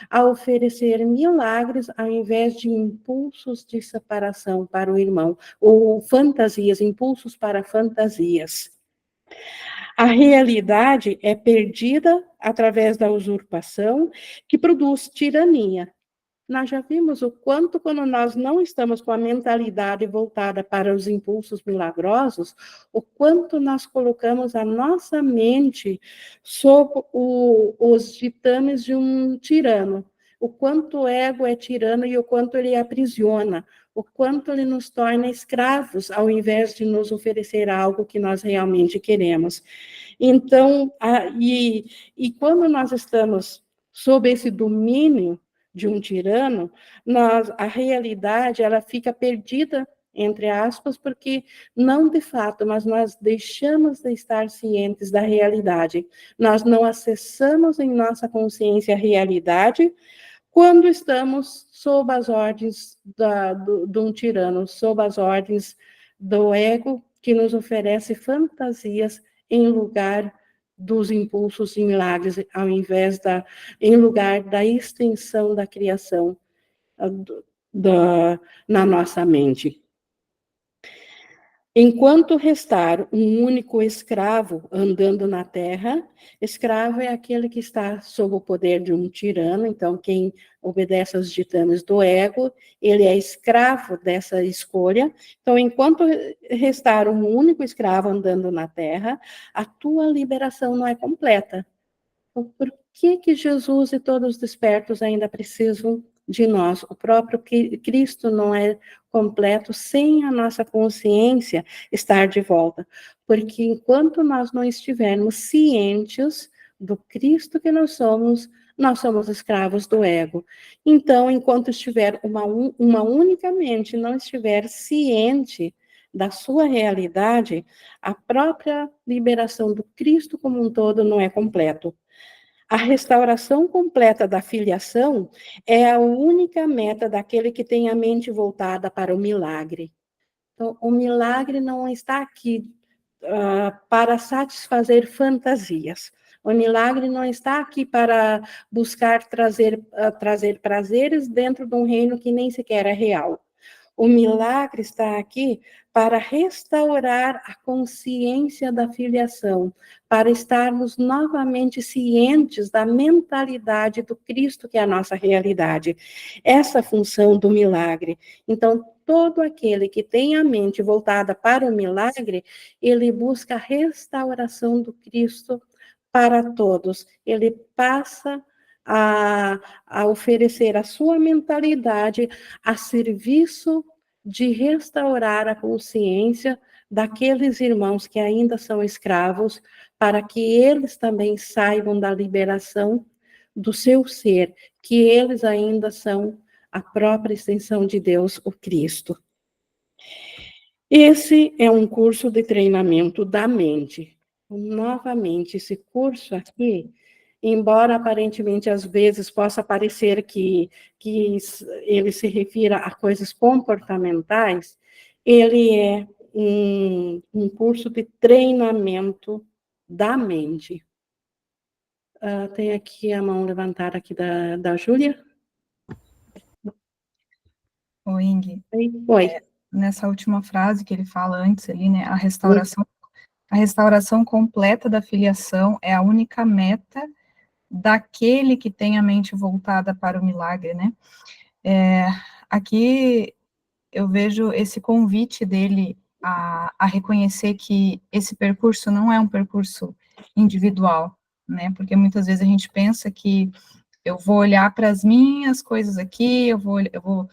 a oferecer milagres ao invés de impulsos de separação para o irmão, ou fantasias, impulsos para fantasias. A realidade é perdida através da usurpação, que produz tirania. Nós já vimos o quanto, quando nós não estamos com a mentalidade voltada para os impulsos milagrosos, o quanto nós colocamos a nossa mente sob os ditames de um tirano. o quanto o ego é tirano e o quanto ele aprisiona, o quanto ele nos torna escravos, ao invés de nos oferecer algo que nós realmente queremos. Então, e quando nós estamos sob esse domínio de um tirano, a realidade ela fica perdida, entre aspas, porque não de fato, mas nós deixamos de estar cientes da realidade. Nós não acessamos em nossa consciência a realidade quando estamos sob as ordens de um tirano, sob as ordens do ego, que nos oferece fantasias em lugar dos impulsos e milagres, em lugar da extensão da criação na nossa mente. Enquanto restar um único escravo andando na terra, escravo é aquele que está sob o poder de um tirano, então quem obedece aos ditames do ego, ele é escravo dessa escolha. Então, enquanto restar um único escravo andando na terra, a tua liberação não é completa. Então, por que Jesus e todos os despertos ainda precisam de nós? O próprio Cristo não é completo sem a nossa consciência estar de volta. Porque enquanto nós não estivermos cientes do Cristo que nós somos escravos do ego. Então, enquanto estiver uma única mente, não estiver ciente da sua realidade, a própria liberação do Cristo como um todo não é completo. A restauração completa da filiação é a única meta daquele que tem a mente voltada para o milagre. Então, o milagre não está aqui para satisfazer fantasias. O milagre não está aqui para buscar trazer prazeres dentro de um reino que nem sequer é real. O milagre está aqui para restaurar a consciência da filiação, para estarmos novamente cientes da mentalidade do Cristo, que é a nossa realidade. Essa função do milagre. Então, todo aquele que tem a mente voltada para o milagre, ele busca a restauração do Cristo para todos. Ele passa a oferecer a sua mentalidade a serviço de restaurar a consciência daqueles irmãos que ainda são escravos, para que eles também saibam da liberação do seu ser, que eles ainda são a própria extensão de Deus, o Cristo. Esse é um curso de treinamento da mente. Novamente, esse curso aqui, embora aparentemente às vezes possa parecer que ele se refira a coisas comportamentais, ele é um curso de treinamento da mente. Tem aqui a mão levantada aqui da Júlia. Oi, Ingrid. Oi. Nessa última frase que ele fala antes ali, né, a restauração completa da filiação é a única meta daquele que tem a mente voltada para o milagre, né? Aqui eu vejo esse convite dele a reconhecer que esse percurso não é um percurso individual, né? Porque muitas vezes a gente pensa que eu vou olhar para as minhas coisas aqui, eu vou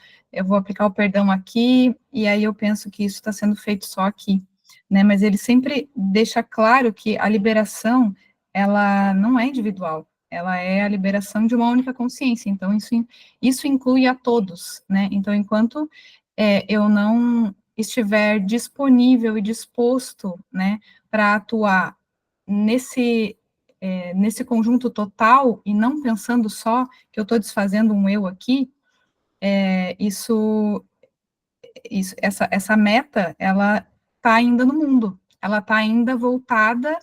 aplicar o perdão aqui, e aí eu penso que isso está sendo feito só aqui, né? Mas ele sempre deixa claro que a liberação, ela não é individual, ela é a liberação de uma única consciência, então isso inclui a todos, né? Então, enquanto eu não estiver disponível e disposto, né, para atuar nesse conjunto total, e não pensando só que eu estou desfazendo um eu aqui, essa meta, ela está ainda no mundo, ela está ainda voltada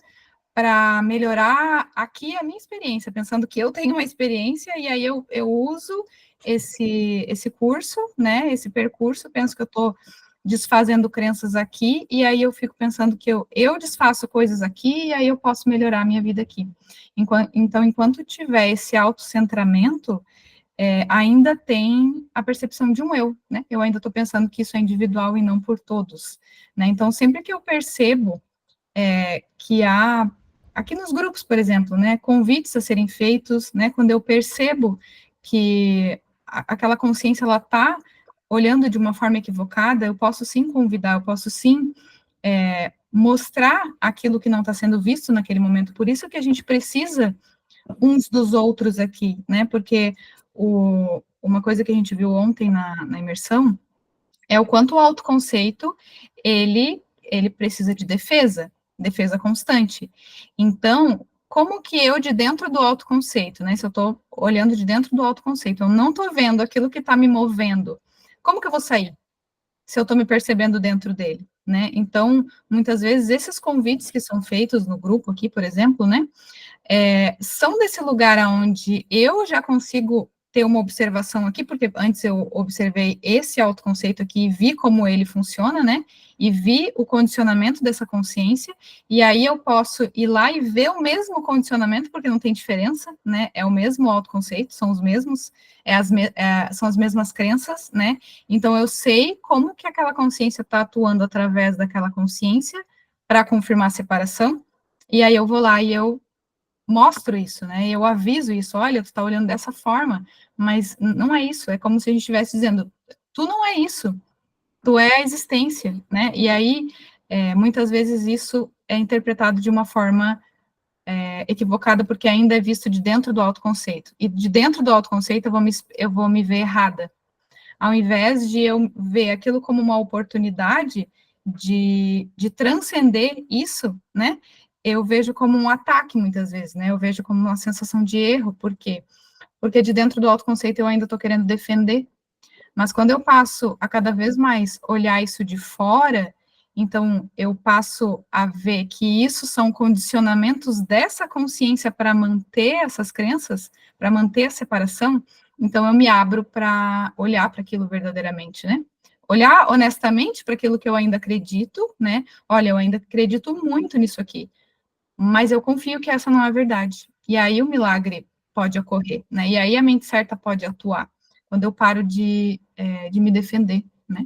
para melhorar aqui a minha experiência, pensando que eu tenho uma experiência, e aí eu uso esse curso, né, esse percurso, penso que eu estou desfazendo crenças aqui, e aí eu fico pensando que eu desfaço coisas aqui, e aí eu posso melhorar a minha vida aqui. Então, enquanto tiver esse autocentramento, ainda tem a percepção de um eu, né? Eu ainda estou pensando que isso é individual e não por todos, né? Então, sempre que eu percebo que há, aqui nos grupos, por exemplo, né, convites a serem feitos, né, quando eu percebo que aquela consciência, ela está olhando de uma forma equivocada, eu posso sim convidar, eu posso sim mostrar aquilo que não está sendo visto naquele momento. Por isso que a gente precisa uns dos outros aqui, né? Porque uma coisa que a gente viu ontem na imersão é o quanto o autoconceito, ele precisa de defesa constante. Então, como que eu, de dentro do autoconceito, né, se eu estou olhando de dentro do autoconceito, eu não estou vendo aquilo que está me movendo, como que eu vou sair? Se eu estou me percebendo dentro dele, né? Então, muitas vezes, esses convites que são feitos no grupo aqui, por exemplo, né, são desse lugar onde eu já consigo ter uma observação aqui, porque antes eu observei esse autoconceito aqui e vi como ele funciona, né? E vi o condicionamento dessa consciência, e aí eu posso ir lá e ver o mesmo condicionamento, porque não tem diferença, né? É o mesmo autoconceito, são os mesmos, são as mesmas crenças, né? Então eu sei como que aquela consciência está atuando através daquela consciência para confirmar a separação, e aí eu vou lá e eu mostro isso, né? Eu aviso isso, olha, tu está olhando dessa forma, mas não é isso, é como se a gente estivesse dizendo, tu não é isso, tu é a existência, né? E aí, muitas vezes isso é interpretado de uma forma equivocada, porque ainda é visto de dentro do autoconceito, e de dentro do autoconceito eu vou me ver errada, ao invés de eu ver aquilo como uma oportunidade de transcender isso, né? Eu vejo como um ataque muitas vezes, né? Eu vejo como uma sensação de erro, por quê? Porque de dentro do autoconceito eu ainda estou querendo defender, mas quando eu passo a cada vez mais olhar isso de fora, então eu passo a ver que isso são condicionamentos dessa consciência para manter essas crenças, para manter a separação, então eu me abro para olhar para aquilo verdadeiramente, né? Olhar honestamente para aquilo que eu ainda acredito, né? Olha, eu ainda acredito muito nisso aqui, mas eu confio que essa não é a verdade. E aí o milagre pode ocorrer, né? E aí a mente certa pode atuar, quando eu paro de me defender, né?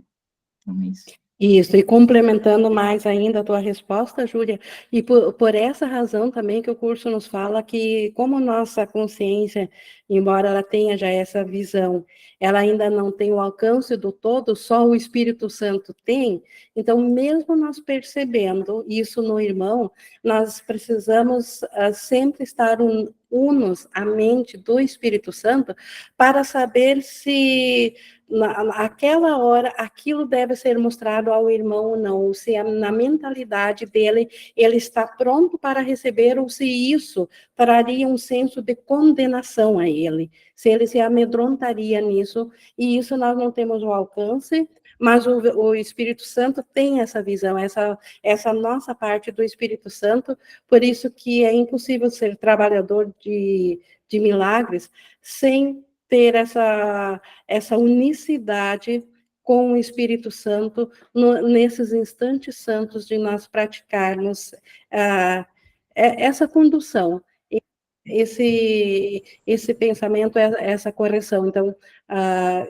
Então, é isso. Isso, e complementando mais ainda a tua resposta, Júlia, e por essa razão também que o curso nos fala que, como nossa consciência, embora ela tenha já essa visão, ela ainda não tem o alcance do todo, só o Espírito Santo tem, então, mesmo nós percebendo isso no irmão, nós precisamos sempre estar unos à mente do Espírito Santo para saber se naquela hora aquilo deve ser mostrado ao irmão ou não, ou se na mentalidade dele ele está pronto para receber, ou se isso traria um senso de condenação a ele, se ele se amedrontaria nisso, e isso nós não temos o alcance, mas o Espírito Santo tem essa visão, essa nossa parte do Espírito Santo, por isso que é impossível ser trabalhador de milagres sem ter essa unicidade com o Espírito Santo nesses instantes santos de nós praticarmos essa condução, esse pensamento, essa correção. Então,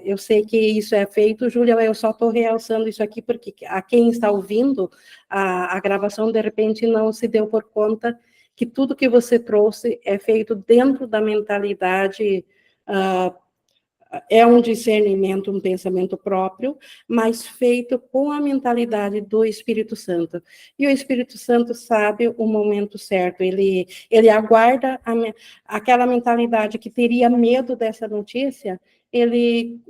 eu sei que isso é feito, Júlia, eu só estou realçando isso aqui porque a quem está ouvindo a gravação, de repente, não se deu por conta que tudo que você trouxe é feito dentro da mentalidade é um discernimento, um pensamento próprio, mas feito com a mentalidade do Espírito Santo. E o Espírito Santo sabe o momento certo, ele aguarda aquela mentalidade que teria medo dessa notícia, ele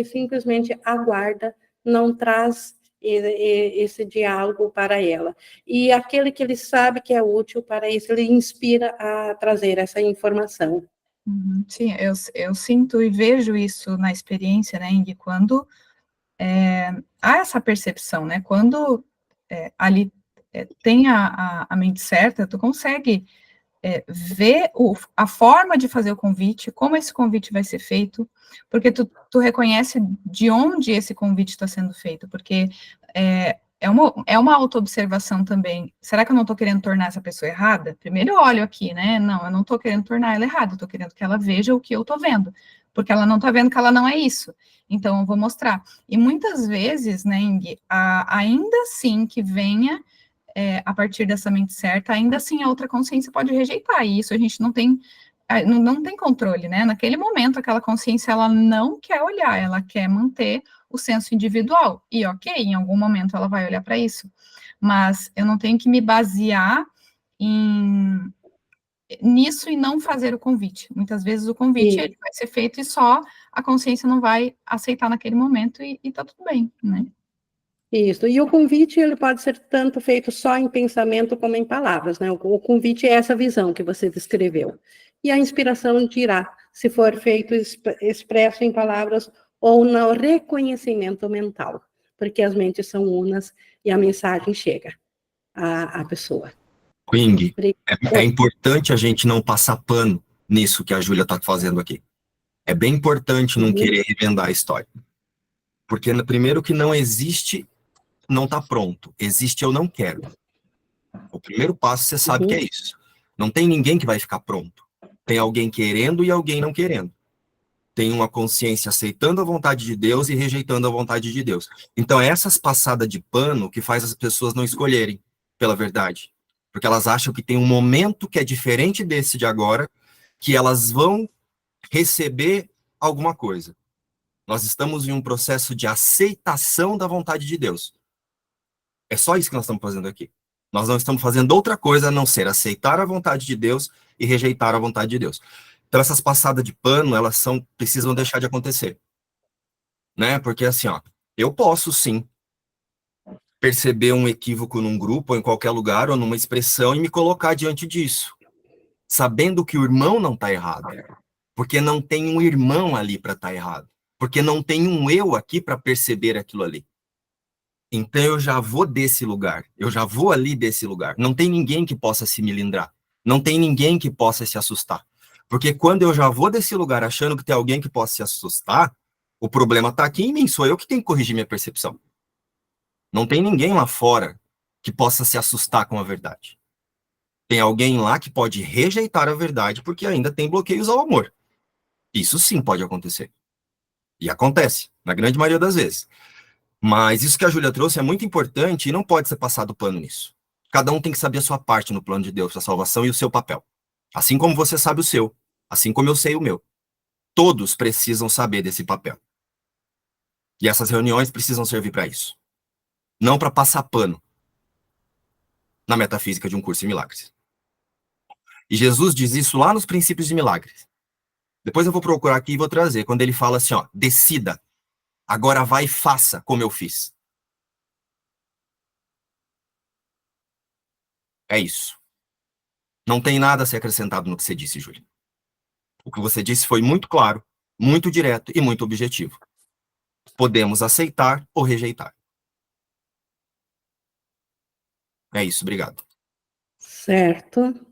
simplesmente aguarda, não traz esse diálogo para ela. E aquele que ele sabe que é útil para isso, ele inspira a trazer essa informação. Sim, eu sinto e vejo isso na experiência, né, Ingrid, quando há essa percepção, né, quando ali tem a mente certa, tu consegue ver a forma de fazer o convite, como esse convite vai ser feito, porque tu reconhece de onde esse convite está sendo feito, porque é uma autoobservação também. Será que eu não estou querendo tornar essa pessoa errada? Primeiro eu olho aqui, né? Não, eu não estou querendo tornar ela errada, eu estou querendo que ela veja o que eu estou vendo, porque ela não está vendo que ela não é isso. Então, eu vou mostrar. E muitas vezes, né, Ingrid, ainda assim que venha a partir dessa mente certa, ainda assim a outra consciência pode rejeitar, e isso a gente não tem não tem controle, né? Naquele momento, aquela consciência, ela não quer olhar, ela quer manter o senso individual. E ok, em algum momento ela vai olhar para isso. Mas eu não tenho que me basear nisso e não fazer o convite. Muitas vezes o convite ele vai ser feito e só a consciência não vai aceitar naquele momento e tá tudo bem, né? Isso, e o convite ele pode ser tanto feito só em pensamento como em palavras, né? O convite é essa visão que você descreveu. E a inspiração dirá se for feito expresso em palavras ou no reconhecimento mental, porque as mentes são unas e a mensagem chega à pessoa. Quing, é importante a gente não passar pano nisso que a Júlia está fazendo aqui. É bem importante não querer revendar a história. Porque primeiro que não existe, não está pronto. Existe eu não quero. O primeiro passo você sabe que é isso. Não tem ninguém que vai ficar pronto. Tem alguém querendo e alguém não querendo. Tem uma consciência aceitando a vontade de Deus e rejeitando a vontade de Deus. Então é essas passadas de pano que faz as pessoas não escolherem pela verdade. Porque elas acham que tem um momento que é diferente desse de agora, que elas vão receber alguma coisa. Nós estamos em um processo de aceitação da vontade de Deus. É só isso que nós estamos fazendo aqui. Nós não estamos fazendo outra coisa a não ser aceitar a vontade de Deus e rejeitar a vontade de Deus. Então essas passadas de pano, elas precisam deixar de acontecer. Né? Porque assim, ó, eu posso sim perceber um equívoco num grupo, ou em qualquer lugar, ou numa expressão, e me colocar diante disso, sabendo que o irmão não está errado, porque não tem um irmão ali para estar errado, porque não tem um eu aqui para perceber aquilo ali. Então eu já vou desse lugar, eu já vou ali desse lugar. Não tem ninguém que possa se milindrar, não tem ninguém que possa se assustar, porque quando eu já vou desse lugar achando que tem alguém que possa se assustar, o problema está aqui em mim, sou eu que tenho que corrigir minha percepção. Não tem ninguém lá fora que possa se assustar com a verdade. Tem alguém lá que pode rejeitar a verdade porque ainda tem bloqueios ao amor. Isso sim pode acontecer. E acontece, na grande maioria das vezes. Mas isso que a Júlia trouxe é muito importante e não pode ser passado pano nisso. Cada um tem que saber a sua parte no plano de Deus para a salvação e o seu papel. Assim como você sabe o seu, assim como eu sei o meu. Todos precisam saber desse papel. E essas reuniões precisam servir para isso. Não para passar pano na metafísica de um curso em milagres. E Jesus diz isso lá nos princípios de milagres. Depois eu vou procurar aqui e vou trazer, quando ele fala assim, ó, decida, agora vai e faça como eu fiz. É isso. Não tem nada a ser acrescentado no que você disse, Júlia. O que você disse foi muito claro, muito direto e muito objetivo. Podemos aceitar ou rejeitar. É isso, obrigado. Certo.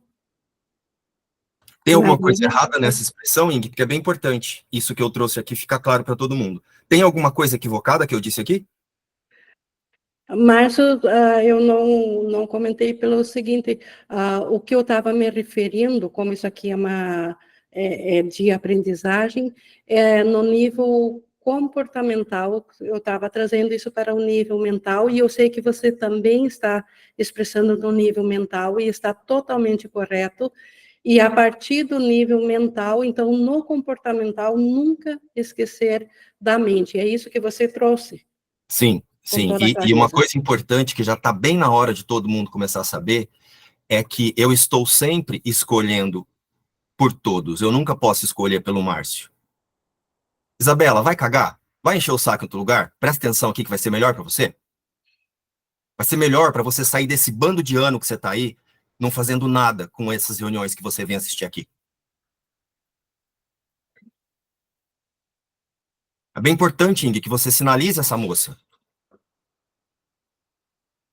Tem alguma coisa errada nessa expressão, Ingrid, que é bem importante. Isso que eu trouxe aqui fica claro para todo mundo. Tem alguma coisa equivocada que eu disse aqui? Márcio, eu não comentei pelo seguinte, o que eu estava me referindo, como isso aqui é de aprendizagem, no nível comportamental, eu estava trazendo isso para o nível mental, e eu sei que você também está expressando no nível mental, e está totalmente correto, e a partir do nível mental, então, no comportamental, nunca esquecer da mente, é isso que você trouxe. Sim. Sim, e uma coisa importante que já está bem na hora de todo mundo começar a saber é que eu estou sempre escolhendo por todos. Eu nunca posso escolher pelo Márcio. Isabela, vai cagar? Vai encher o saco em outro lugar? Presta atenção aqui que vai ser melhor para você. Vai ser melhor para você sair desse bando de ano que você está aí, não fazendo nada com essas reuniões que você vem assistir aqui. É bem importante, Ingrid, que você sinalize essa moça.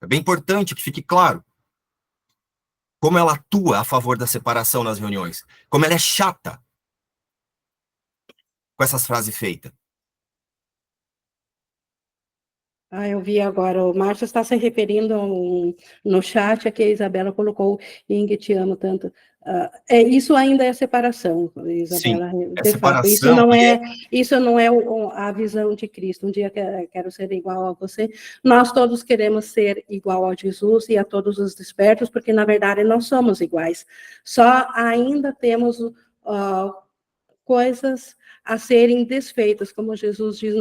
É bem importante que fique claro como ela atua a favor da separação nas reuniões. Como ela é chata com essas frases feitas. Eu vi agora, o Márcio está se referindo no chat a que a Isabela colocou, Ingrid, te amo tanto. Isso ainda é separação, Isabela. Sim, é de separação. Fato, isso não é a visão de Cristo. Um dia quero ser igual a você. Nós todos queremos ser igual a Jesus e a todos os despertos, porque, na verdade, não somos iguais. Só ainda temos coisas a serem desfeitas, como Jesus diz,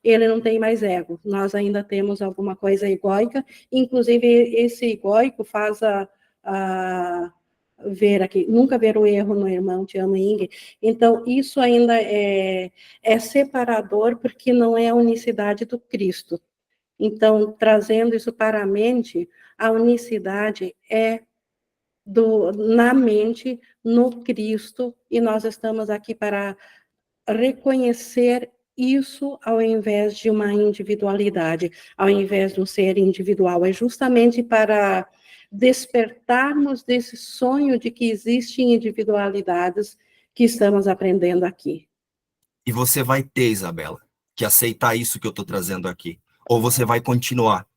ele não tem mais ego, nós ainda temos alguma coisa egóica, inclusive esse egóico faz ver aqui, nunca ver o erro no irmão, te amo, Ing. Então, isso ainda é separador, porque não é a unicidade do Cristo. Então, trazendo isso para a mente, a unicidade é na mente, no Cristo, e nós estamos aqui para reconhecer isso ao invés de uma individualidade, ao invés de um ser individual. É justamente para despertarmos desse sonho de que existem individualidades que estamos aprendendo aqui. E você vai ter, Isabela, que aceitar isso que eu estou trazendo aqui. Ou você vai continuar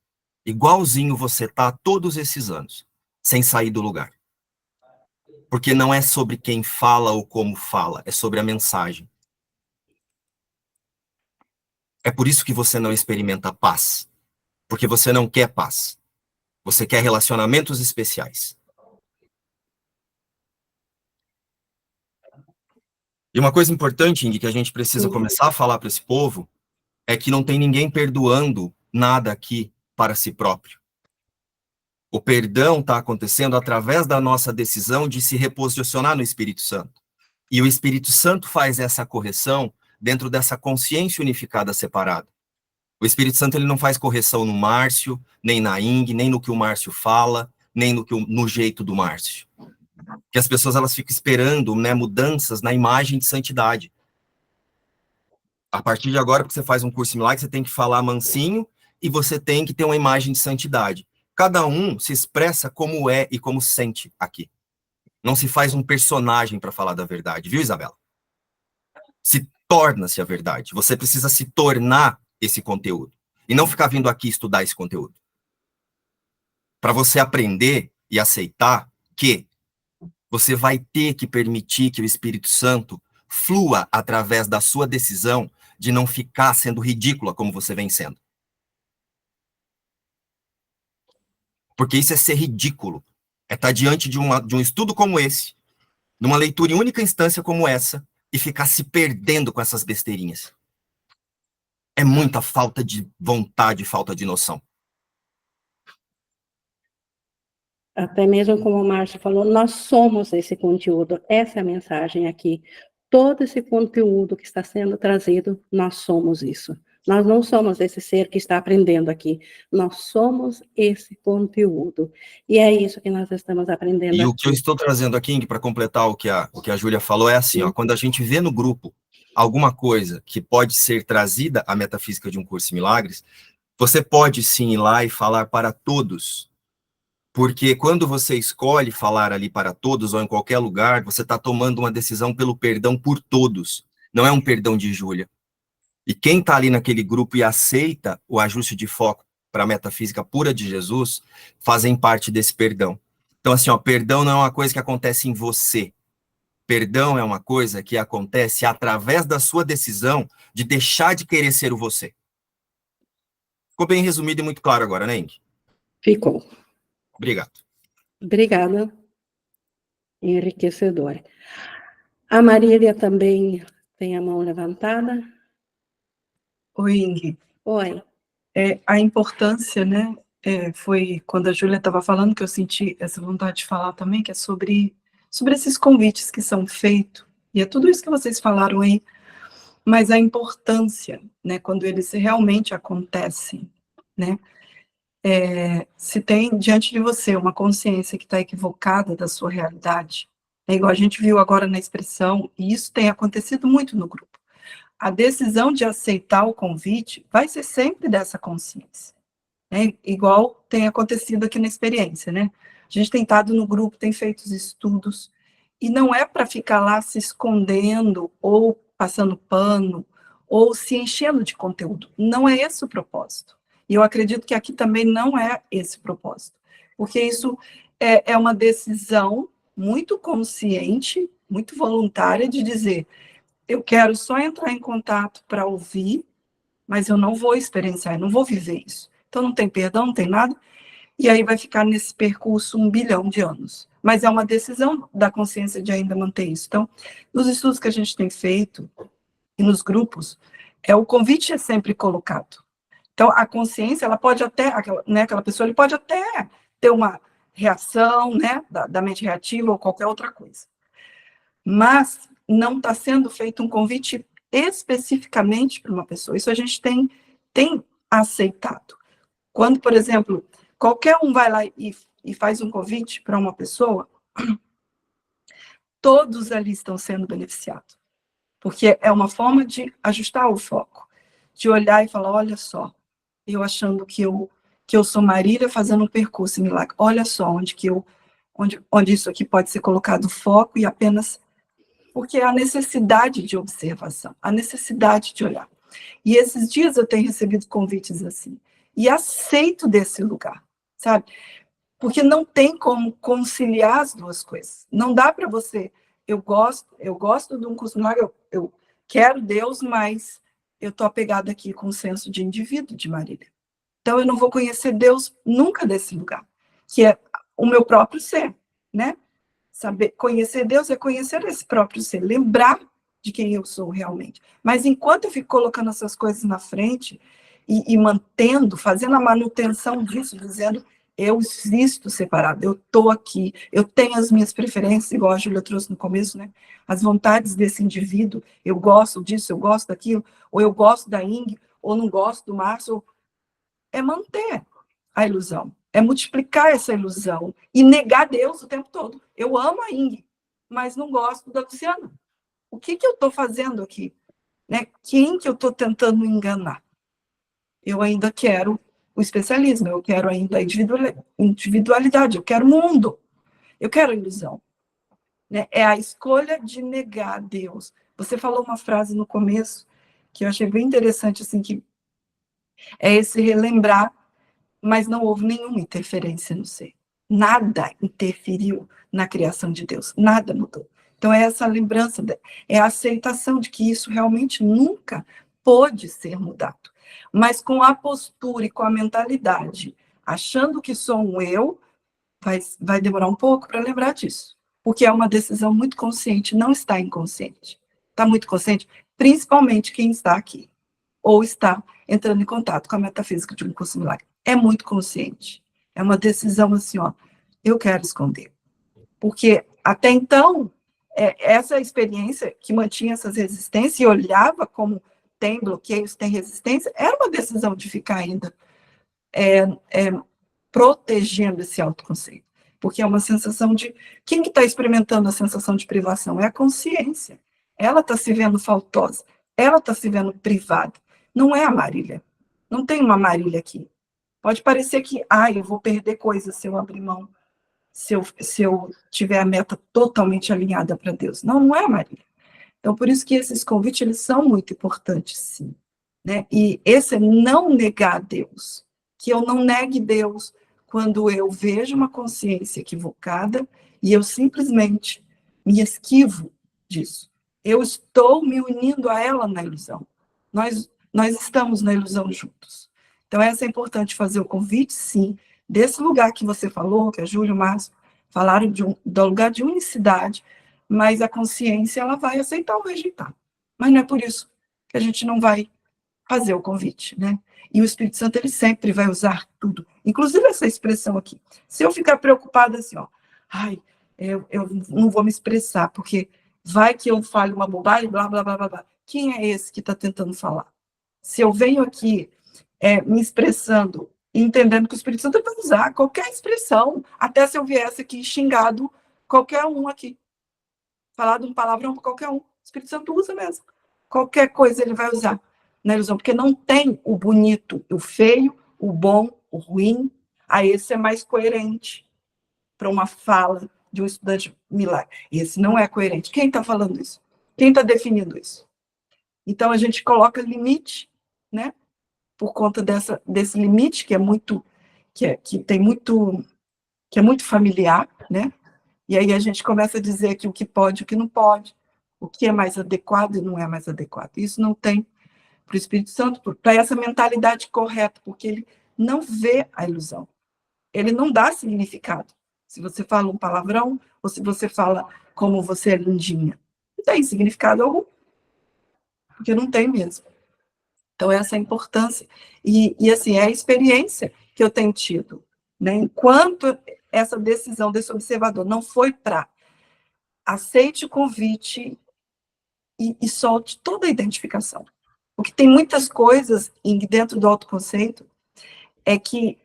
igualzinho você está todos esses anos, sem sair do lugar. Porque não é sobre quem fala ou como fala, é sobre a mensagem. É por isso que você não experimenta paz. Porque você não quer paz. Você quer relacionamentos especiais. E uma coisa importante, Ing, que a gente precisa começar a falar para esse povo, é que não tem ninguém perdoando nada aqui para si próprio. O perdão está acontecendo através da nossa decisão de se reposicionar no Espírito Santo. E o Espírito Santo faz essa correção dentro dessa consciência unificada separada. O Espírito Santo ele não faz correção no Márcio, nem na Ing, nem no que o Márcio fala, nem no jeito do Márcio. Que as pessoas elas ficam esperando, né, mudanças na imagem de santidade. A partir de agora, porque você faz um curso em milagre, você tem que falar mansinho e você tem que ter uma imagem de santidade. Cada um se expressa como é e como sente aqui. Não se faz um personagem para falar da verdade, viu, Isabela? Se torna-se a verdade. Você precisa se tornar esse conteúdo. E não ficar vindo aqui estudar esse conteúdo. Para você aprender e aceitar que você vai ter que permitir que o Espírito Santo flua através da sua decisão de não ficar sendo ridícula como você vem sendo. Porque isso é ser ridículo. É estar diante de um estudo como esse, numa leitura em única instância como essa, e ficar se perdendo com essas besteirinhas. É muita falta de vontade, falta de noção. Até mesmo como o Márcio falou, nós somos esse conteúdo, essa é a mensagem aqui. Todo esse conteúdo que está sendo trazido, nós somos isso. Nós não somos esse ser que está aprendendo aqui, nós somos esse conteúdo. E é isso que nós estamos aprendendo aqui. E o que eu estou trazendo aqui, para completar o que a Júlia falou, é assim, ó, quando a gente vê no grupo alguma coisa que pode ser trazida à metafísica de um curso em milagres, você pode sim ir lá e falar para todos. Porque quando você escolhe falar ali para todos, ou em qualquer lugar, você está tomando uma decisão pelo perdão por todos. Não é um perdão de Júlia. E quem está ali naquele grupo e aceita o ajuste de foco para a metafísica pura de Jesus, fazem parte desse perdão. Então, assim, ó, perdão não é uma coisa que acontece em você. Perdão é uma coisa que acontece através da sua decisão de deixar de querer ser o você. Ficou bem resumido e muito claro agora, né, Ing? Ficou. Obrigado. Obrigada. Enriquecedor. A Marília também tem a mão levantada. Oi, Ing. Oi. A importância, né, foi quando a Júlia estava falando que eu senti essa vontade de falar também, que é sobre esses convites que são feitos, e é tudo isso que vocês falaram aí, mas a importância, né, quando eles realmente acontecem, né, se tem diante de você uma consciência que está equivocada da sua realidade, é igual a gente viu agora na expressão, e isso tem acontecido muito no grupo. A decisão de aceitar o convite vai ser sempre dessa consciência, né? Igual tem acontecido aqui na experiência, né? A gente tem estado no grupo, tem feito os estudos, e não é para ficar lá se escondendo, ou passando pano, ou se enchendo de conteúdo. Não é esse o propósito. E eu acredito que aqui também não é esse o propósito, porque isso é uma decisão muito consciente, muito voluntária de dizer: eu quero só entrar em contato para ouvir, mas eu não vou experienciar, eu não vou viver isso. Então não tem perdão, não tem nada. e aí vai ficar nesse percurso 1 bilhão de anos. Mas é uma decisão da consciência de ainda manter isso. Então, nos estudos que a gente tem feito, e nos grupos, o convite é sempre colocado. Então, a consciência, ela pode até, aquela pessoa, ele pode até ter uma reação, né, da mente reativa ou qualquer outra coisa. Mas não está sendo feito um convite especificamente para uma pessoa. Isso a gente tem aceitado. Quando, por exemplo, qualquer um vai lá e faz um convite para uma pessoa, todos ali estão sendo beneficiados. Porque é uma forma de ajustar o foco, de olhar e falar, olha só, eu achando que eu sou Marília fazendo um percurso em milagre. Olha só onde isso aqui pode ser colocado foco e apenas... Porque é a necessidade de observação, a necessidade de olhar. E esses dias eu tenho recebido convites assim, e aceito desse lugar, sabe? Porque não tem como conciliar as duas coisas. Não dá para você... Eu gosto de um curso milagre, eu quero Deus, mas eu estou apegada aqui com o senso de indivíduo de Marília. Então, eu não vou conhecer Deus nunca desse lugar, que é o meu próprio ser, né? Saber conhecer Deus é conhecer esse próprio ser, lembrar de quem eu sou realmente. Mas enquanto eu fico colocando essas coisas na frente e mantendo, fazendo a manutenção disso, dizendo... Eu existo separado, eu estou aqui, eu tenho as minhas preferências, igual a Júlia trouxe no começo, né? As vontades desse indivíduo, eu gosto disso, eu gosto daquilo, ou eu gosto da Ing, ou não gosto do Márcio. É manter a ilusão, é multiplicar essa ilusão e negar Deus o tempo todo. Eu amo a Ing, mas não gosto da Luciana. O que eu estou fazendo aqui? Né? Quem que eu estou tentando enganar? Eu ainda quero o especialismo, eu quero ainda a individualidade, eu quero mundo, eu quero a ilusão. Né? É a escolha de negar Deus. Você falou uma frase no começo que eu achei bem interessante, assim, que é esse relembrar, mas não houve nenhuma interferência no ser. Nada interferiu na criação de Deus, nada mudou. Então é essa lembrança, é a aceitação de que isso realmente nunca pôde ser mudado. Mas com a postura e com a mentalidade, achando que sou um eu, vai demorar um pouco para lembrar disso. Porque é uma decisão muito consciente, não está inconsciente. Está muito consciente, principalmente quem está aqui, ou está entrando em contato com a metafísica de um curso milagre. É muito consciente. É uma decisão assim, ó, eu quero esconder. Porque até então, essa experiência que mantinha essas resistências e olhava como tem bloqueios, tem resistência, era uma decisão de ficar ainda protegendo esse autoconceito. Porque é uma sensação de... Quem que está experimentando a sensação de privação? É a consciência. Ela está se vendo faltosa. Ela está se vendo privada. Não é a Marília. Não tem uma Marília aqui. Pode parecer que, eu vou perder coisas se eu abrir mão, se eu tiver a meta totalmente alinhada para Deus. Não é a Marília. Então, por isso que esses convites, eles são muito importantes, sim. Né? E esse é não negar a Deus. Que eu não negue Deus quando eu vejo uma consciência equivocada e eu simplesmente me esquivo disso. Eu estou me unindo a ela na ilusão. Nós estamos na ilusão juntos. Então, é importante fazer o convite, sim, desse lugar que você falou, que a Júlia e o Márcio falaram do lugar de unicidade, mas a consciência, ela vai aceitar ou rejeitar. Mas não é por isso que a gente não vai fazer o convite, né? E o Espírito Santo, ele sempre vai usar tudo, inclusive essa expressão aqui. Se eu ficar preocupada assim, ó, eu não vou me expressar, porque vai que eu fale uma bobagem, blá, blá, blá, blá, blá. Quem é esse que está tentando falar? Se eu venho aqui me expressando, entendendo que o Espírito Santo vai usar qualquer expressão, até se eu viesse aqui xingado qualquer um aqui, falar de um palavrão para qualquer um, o Espírito Santo usa mesmo. Qualquer coisa ele vai usar na ilusão, porque não tem o bonito, o feio, o bom, o ruim. Esse é mais coerente para uma fala de um estudante milagre. Esse não é coerente. Quem está falando isso? Quem está definindo isso? Então, a gente coloca limite, né? Por conta desse limite que é muito, que é muito familiar, né? E aí a gente começa a dizer aqui o que pode, o que não pode, o que é mais adequado e não é mais adequado. Isso não tem para o Espírito Santo, para essa mentalidade correta, porque ele não vê a ilusão. ele não dá significado. Se você fala um palavrão, ou se você fala como você é lindinha. Não tem significado algum. Porque não tem mesmo. Então, essa é a importância. E assim, é a experiência que eu tenho tido. Né? Enquanto essa decisão desse observador não foi para aceite o convite e solte toda a identificação. Porque tem muitas coisas dentro do autoconceito é que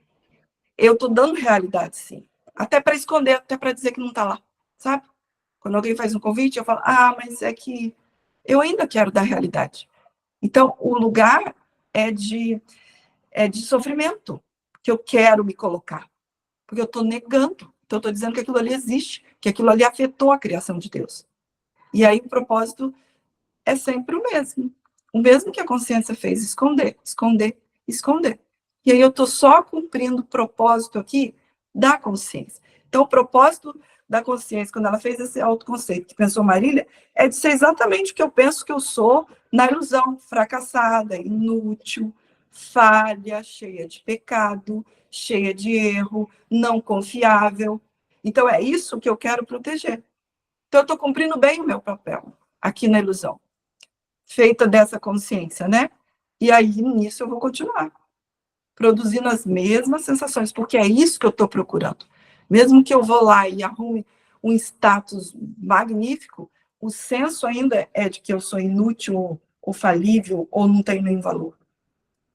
eu estou dando realidade, sim. Até para esconder, até para dizer que não está lá, sabe? Quando alguém faz um convite, eu falo, mas é que eu ainda quero dar realidade. Então, o lugar é de sofrimento, que eu quero me colocar. Porque eu estou negando. Então, eu estou dizendo que aquilo ali existe, que aquilo ali afetou a criação de Deus. E aí, o propósito é sempre o mesmo. O mesmo que a consciência fez, esconder, esconder, esconder. E aí eu estou só cumprindo o propósito aqui da consciência. Então, o propósito da consciência, quando ela fez esse autoconceito que pensou Marília, é de ser exatamente o que eu penso que eu sou na ilusão, fracassada, inútil, falha, cheia de pecado, cheia de erro, não confiável. Então, é isso que eu quero proteger. Então, eu estou cumprindo bem o meu papel aqui na ilusão, feita dessa consciência, né? E aí, nisso, eu vou continuar produzindo as mesmas sensações, porque é isso que eu estou procurando. Mesmo que eu vou lá e arrume um status magnífico, o senso ainda é de que eu sou inútil, ou falível, ou não tenho nenhum valor.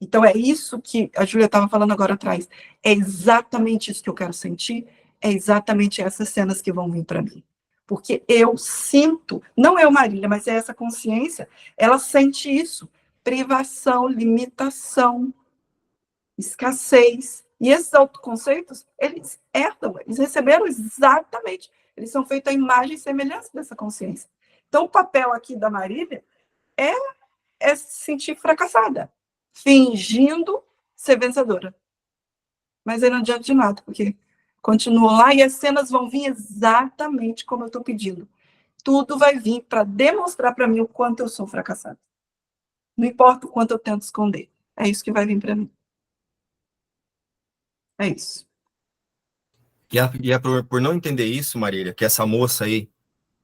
Então, é isso que a Júlia estava falando agora atrás. É exatamente isso que eu quero sentir, é exatamente essas cenas que vão vir para mim. Porque eu sinto, não eu, Marília, mas é essa consciência, ela sente isso. Privação, limitação, escassez. E esses autoconceitos, eles herdam, eles receberam exatamente. Eles são feitos à imagem e semelhança dessa consciência. Então, o papel aqui da Marília é se sentir fracassada, fingindo ser vencedora. Mas aí não adianta de nada, porque continua lá e as cenas vão vir exatamente como eu estou pedindo. Tudo vai vir para demonstrar para mim o quanto eu sou fracassada. Não importa o quanto eu tento esconder. É isso que vai vir para mim. É isso. E é por não entender isso, Marília, que essa moça aí,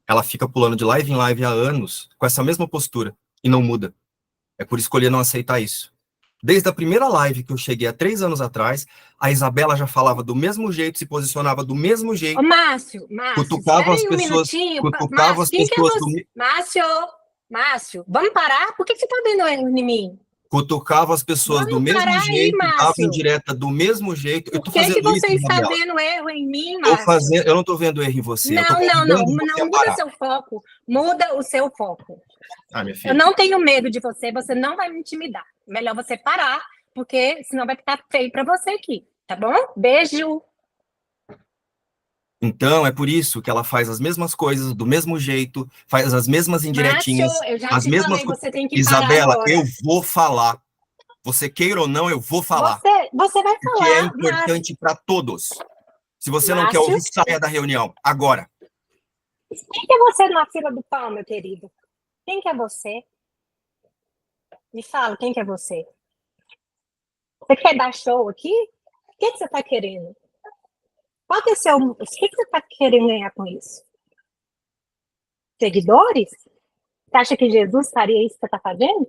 ela fica pulando de live em live há anos com essa mesma postura e não muda. É por escolher não aceitar isso. Desde a primeira live que eu cheguei há 3 anos atrás, a Isabela já falava do mesmo jeito, se posicionava do mesmo jeito. Ô, Márcio, cutucava as espera aí um pessoas, minutinho. cutucava as Márcio, quem que é pessoas você? Márcio, vamos parar? Por que você tá dando erro em mim? cutucava as pessoas do Vamos mesmo parar aí, jeito, dava Márcio. indireta do mesmo jeito. Eu Por tô que fazendo você isso, está Isabela. vendo erro em mim, Tô Márcio? fazendo, eu não tô vendo erro em você. Eu tô Não você a muda parar. seu foco. Muda o seu foco. Minha filha. Eu não tenho medo de você não vai me intimidar. Melhor você parar, porque senão vai ficar feio para você aqui, tá bom? Beijo. Então, é por isso que ela faz as mesmas coisas do mesmo jeito, faz as mesmas indiretinhas, Márcio, eu já as te mesmas falei, coisas. você tem que Isabela, parar agora. eu vou falar. Você queira ou não, eu vou falar. Você vai Porque é falar, importante para todos. Se você não quer Márcio, ouvir, saia da reunião. Agora. quem que é você na fila do pão, meu querido? Quem que é você? Me fala, quem que é você? Você quer dar show aqui? O que você está querendo? Qual que é seu... O que você está querendo ganhar com isso? Seguidores? Você acha que Jesus faria isso que você está fazendo?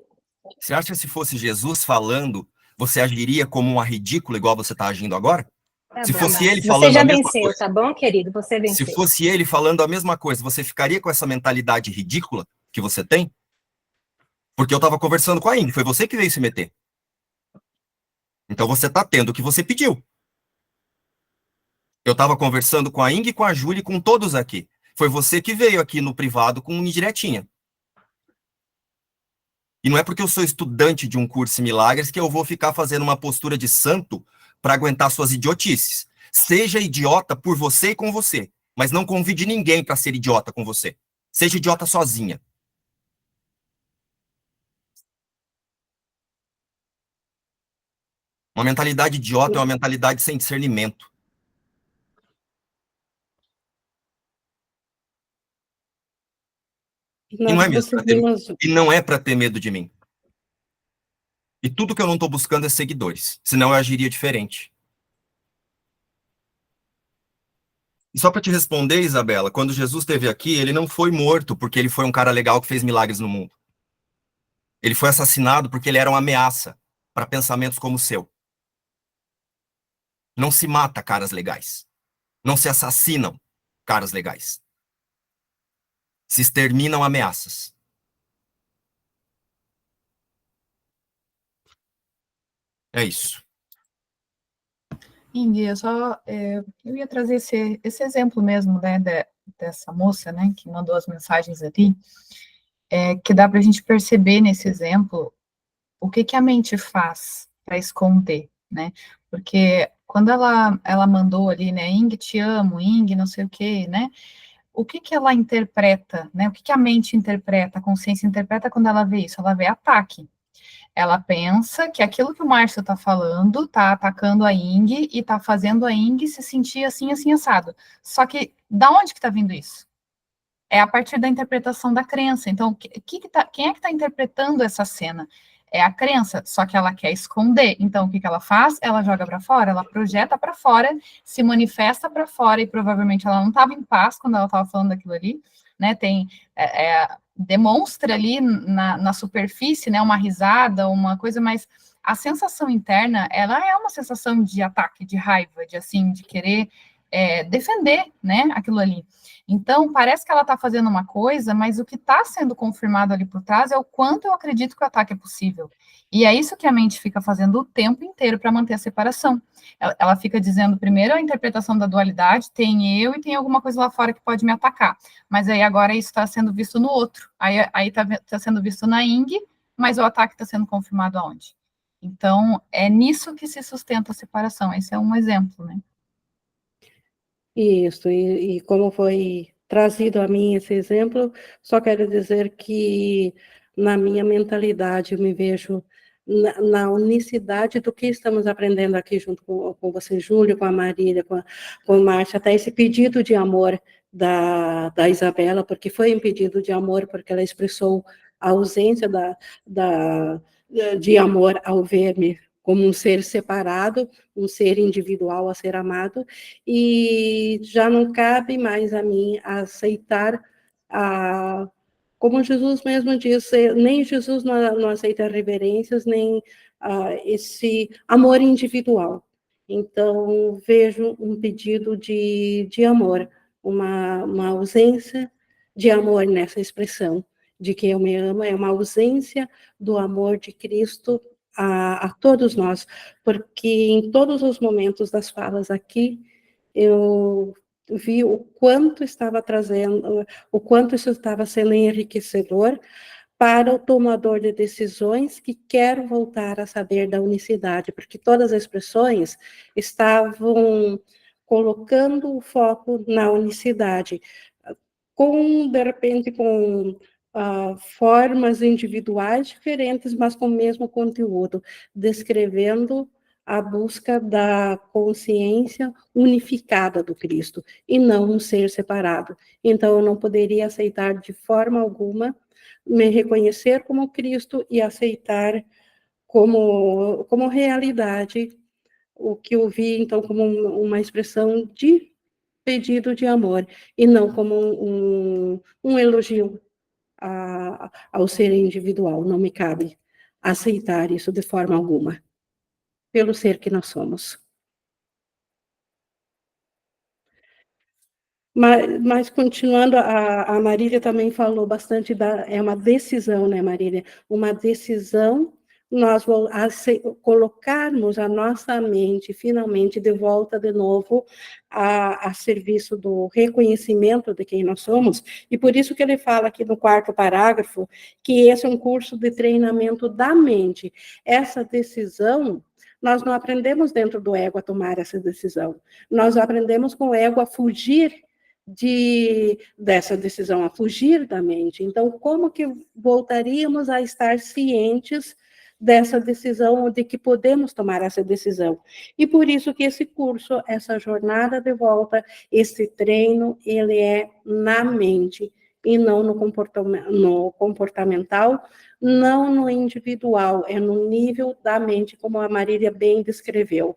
Você acha que se fosse Jesus falando, você agiria como uma ridícula igual você está agindo agora? Tá Se bom, fosse Márcio. ele Você falando já a mesma venceu, coisa, tá bom, querido? Você venceu. se fosse ele falando a mesma coisa, você ficaria com essa mentalidade ridícula que você tem? Porque eu estava conversando com a Ingrid, foi você que veio se meter. Então você está tendo o que você pediu. Eu estava conversando com a Ingrid, com a Júlia e com todos aqui. Foi você que veio aqui no privado com uma indiretinha. E não é porque eu sou estudante de um curso em milagres que eu vou ficar fazendo uma postura de santo para aguentar suas idiotices. Seja idiota por você e com você, mas não convide ninguém para ser idiota com você. Seja idiota sozinha. Uma mentalidade idiota é uma mentalidade sem discernimento. E não é mesmo e não é para ter medo de mim. E tudo que eu não estou buscando é seguidores, senão eu agiria diferente. E só para te responder, Isabela, quando Jesus esteve aqui, ele não foi morto porque ele foi um cara legal que fez milagres no mundo. Ele foi assassinado porque ele era uma ameaça para pensamentos como o seu. Não se mata caras legais. Não se assassinam caras legais. Se exterminam ameaças. É isso. Ing, eu ia trazer esse exemplo mesmo, né, dessa moça, né, que mandou as mensagens ali, que dá para a gente perceber nesse exemplo o que a mente faz para esconder, né, porque quando ela mandou ali, né, Ing, te amo, Ing, não sei o quê, né, o que ela interpreta, né, o que a mente interpreta, a consciência interpreta quando ela vê isso? Ela vê ataque. Ela pensa que aquilo que o Márcio está falando está atacando a Ing e está fazendo a Ing se sentir assim, assim, assado. Só que, da onde que está vindo isso? É a partir da interpretação da crença. Então, quem é que está interpretando essa cena? É a crença, só que ela quer esconder. Então, o que ela faz? Ela joga para fora, ela projeta para fora, se manifesta para fora, e provavelmente ela não estava em paz quando ela estava falando daquilo ali, né? Demonstra ali na superfície, né, uma risada, uma coisa, mas a sensação interna, ela é uma sensação de ataque, de raiva, de querer defender, né, aquilo ali. Então, parece que ela está fazendo uma coisa, mas o que está sendo confirmado ali por trás é o quanto eu acredito que o ataque é possível. E é isso que a mente fica fazendo o tempo inteiro para manter a separação. Ela fica dizendo, primeiro, a interpretação da dualidade, tem eu e tem alguma coisa lá fora que pode me atacar. Mas aí agora isso está sendo visto no outro. Aí está sendo visto na Ing, mas o ataque está sendo confirmado aonde? Então, é nisso que se sustenta a separação. Esse é um exemplo, né? Isso, e como foi trazido a mim esse exemplo, só quero dizer que na minha mentalidade eu me vejo na unicidade do que estamos aprendendo aqui junto com você, Júlio, com a Marília, com a Márcia, até esse pedido de amor da Isabela, porque foi um pedido de amor, porque ela expressou a ausência de amor ao ver-me como um ser separado, um ser individual a ser amado, e já não cabe mais a mim aceitar, como Jesus mesmo disse, nem Jesus não aceita reverências, nem esse amor individual. Então, vejo um pedido de amor, uma ausência de amor nessa expressão, de que eu me amo, é uma ausência do amor de Cristo a todos nós, porque em todos os momentos das falas aqui, eu vi o quanto estava trazendo, o quanto isso estava sendo enriquecedor para o tomador de decisões que quer voltar a saber da unicidade, porque todas as expressões estavam colocando o foco na unicidade, de repente, com formas individuais diferentes, mas com o mesmo conteúdo, descrevendo a busca da consciência unificada do Cristo, e não um ser separado. Então, eu não poderia aceitar de forma alguma me reconhecer como Cristo e aceitar como realidade o que eu vi, então, como uma expressão de pedido de amor, e não como um elogio ao ser individual. Não me cabe aceitar isso de forma alguma, pelo ser que nós somos. Mas continuando, a Marília também falou bastante é uma decisão, né, Marília? Uma decisão, nós colocarmos a nossa mente, finalmente, de volta de novo a serviço do reconhecimento de quem nós somos, e por isso que ele fala aqui no 4º parágrafo, que esse é um curso de treinamento da mente. Essa decisão, nós não aprendemos dentro do ego a tomar essa decisão, nós aprendemos com o ego a fugir dessa decisão, a fugir da mente. Então, como que voltaríamos a estar cientes dessa decisão, de que podemos tomar essa decisão? E por isso que esse curso, essa jornada de volta, esse treino, ele é na mente, e não no comportamental, não no individual, é no nível da mente, como a Marília bem descreveu.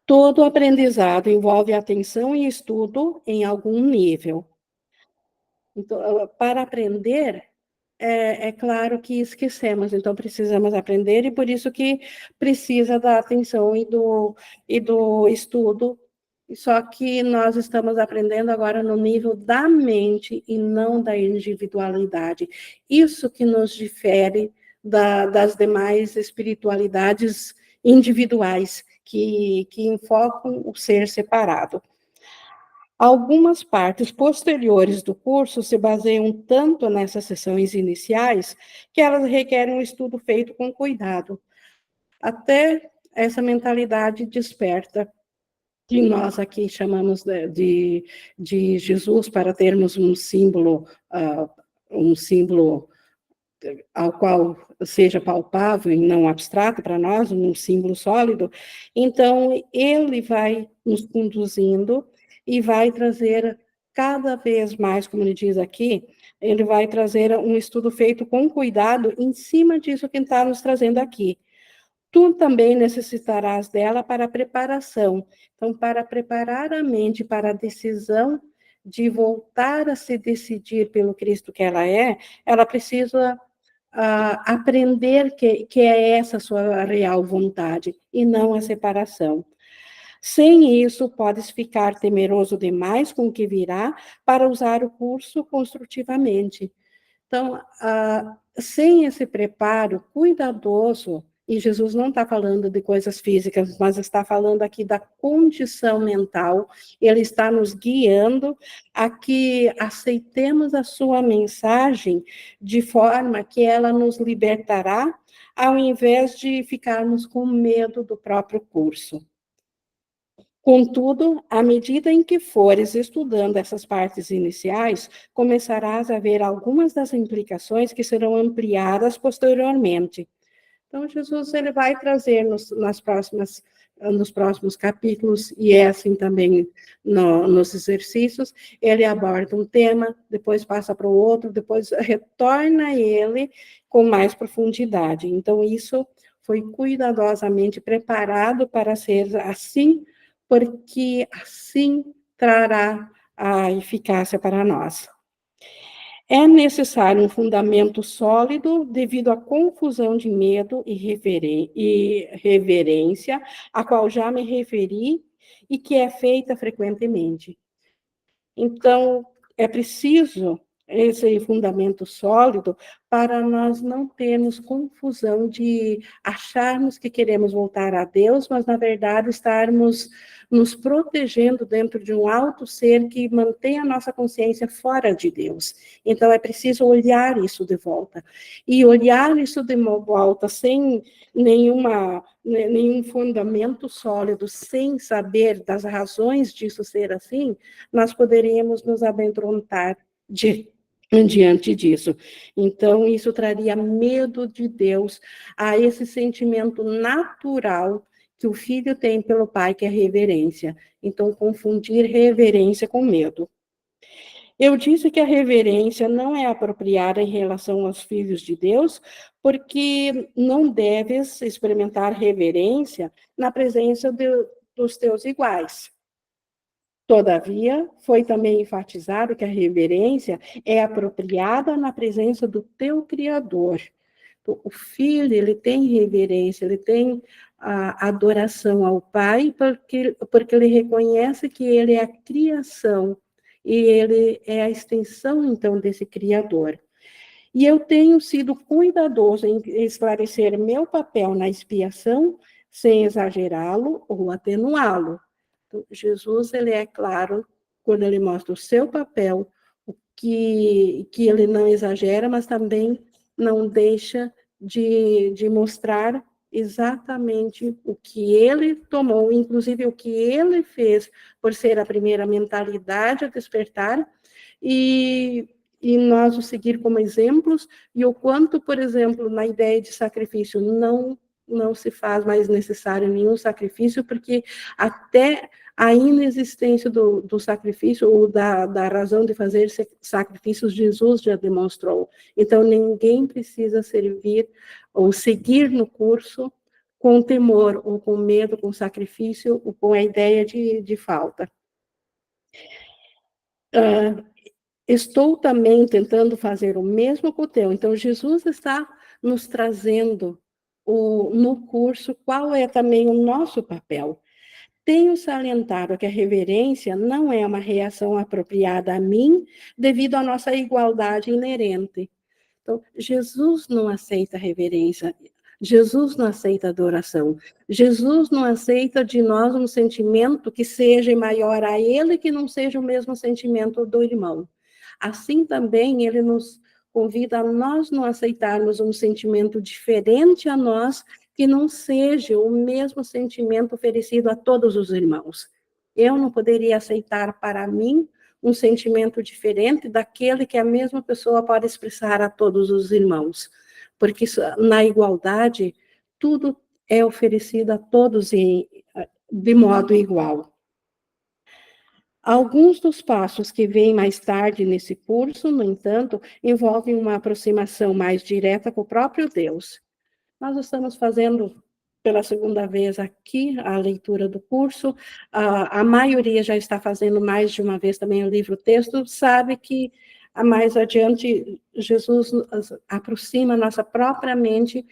Todo aprendizado envolve atenção e estudo em algum nível. Então, para aprender, é claro que esquecemos, então precisamos aprender, e por isso que precisa da atenção e do estudo, só que nós estamos aprendendo agora no nível da mente e não da individualidade. Isso que nos difere das demais espiritualidades individuais, que enfocam o ser separado. Algumas partes posteriores do curso se baseiam tanto nessas sessões iniciais que elas requerem um estudo feito com cuidado, até essa mentalidade desperta, que nós aqui chamamos de Jesus, para termos um símbolo ao qual seja palpável e não abstrato para nós, um símbolo sólido. Então, ele vai nos conduzindo e vai trazer cada vez mais, como ele diz aqui, ele vai trazer um estudo feito com cuidado em cima disso que ele está nos trazendo aqui. Tu também necessitarás dela para a preparação. Então, para preparar a mente para a decisão de voltar a se decidir pelo Cristo que ela precisa aprender que é essa a sua real vontade, e não a separação. Sem isso, podes ficar temeroso demais com o que virá para usar o curso construtivamente. Então, sem esse preparo cuidadoso, e Jesus não está falando de coisas físicas, mas está falando aqui da condição mental, ele está nos guiando a que aceitemos a sua mensagem de forma que ela nos libertará, ao invés de ficarmos com medo do próprio curso. Contudo, à medida em que fores estudando essas partes iniciais, começarás a ver algumas das implicações que serão ampliadas posteriormente. Então, Jesus ele vai trazer nos próximos capítulos, e é assim também nos exercícios, ele aborda um tema, depois passa para o outro, depois retorna ele com mais profundidade. Então, isso foi cuidadosamente preparado para ser assim, porque assim trará a eficácia para nós. É necessário um fundamento sólido devido à confusão de medo e reverência, a qual já me referi e que é feita frequentemente. Então, é preciso esse fundamento sólido para nós não termos confusão de acharmos que queremos voltar a Deus, mas, na verdade, estarmos nos protegendo dentro de um alto ser que mantém a nossa consciência fora de Deus. Então, é preciso olhar isso de volta. E olhar isso de volta sem nenhum fundamento sólido, sem saber das razões disso ser assim, nós poderíamos nos amedrontar diante disso. Então, isso traria medo de Deus, a esse sentimento natural que o filho tem pelo pai, que é reverência. Então, confundir reverência com medo. Eu disse que a reverência não é apropriada em relação aos filhos de Deus, porque não deves experimentar reverência na presença dos teus iguais. Todavia, foi também enfatizado que a reverência é apropriada na presença do teu Criador. O filho, ele tem reverência, ele tem a adoração ao Pai, porque ele reconhece que ele é a criação, e ele é a extensão, então, desse Criador. E eu tenho sido cuidadoso em esclarecer meu papel na expiação, sem exagerá-lo ou atenuá-lo. Jesus, ele é claro quando ele mostra o seu papel, que ele não exagera, mas também não deixa de mostrar exatamente o que ele tomou, inclusive o que ele fez, por ser a primeira mentalidade a despertar, e nós o seguir como exemplos, e o quanto, por exemplo, na ideia de sacrifício, não se faz mais necessário nenhum sacrifício, porque até a inexistência do sacrifício, ou da razão de fazer sacrifícios, Jesus já demonstrou. Então, ninguém precisa servir ou seguir no curso com temor, ou com medo, com sacrifício, ou com a ideia de falta. Estou também tentando fazer o mesmo com o teu. Então, Jesus está nos trazendo no curso qual é também o nosso papel. Tenho salientado que a reverência não é uma reação apropriada a mim devido à nossa igualdade inerente. Então, Jesus não aceita reverência, Jesus não aceita adoração, Jesus não aceita de nós um sentimento que seja maior a ele, que não seja o mesmo sentimento do irmão. Assim também ele nos convida a nós não aceitarmos um sentimento diferente a nós, que não seja o mesmo sentimento oferecido a todos os irmãos. Eu não poderia aceitar para mim um sentimento diferente daquele que a mesma pessoa pode expressar a todos os irmãos, porque na igualdade tudo é oferecido a todos de modo igual. Alguns dos passos que vêm mais tarde nesse curso, no entanto, envolvem uma aproximação mais direta com o próprio Deus. Nós estamos fazendo pela segunda vez aqui a leitura do curso, a maioria já está fazendo mais de uma vez também o livro-texto, sabe que mais adiante Jesus aproxima a nossa própria mente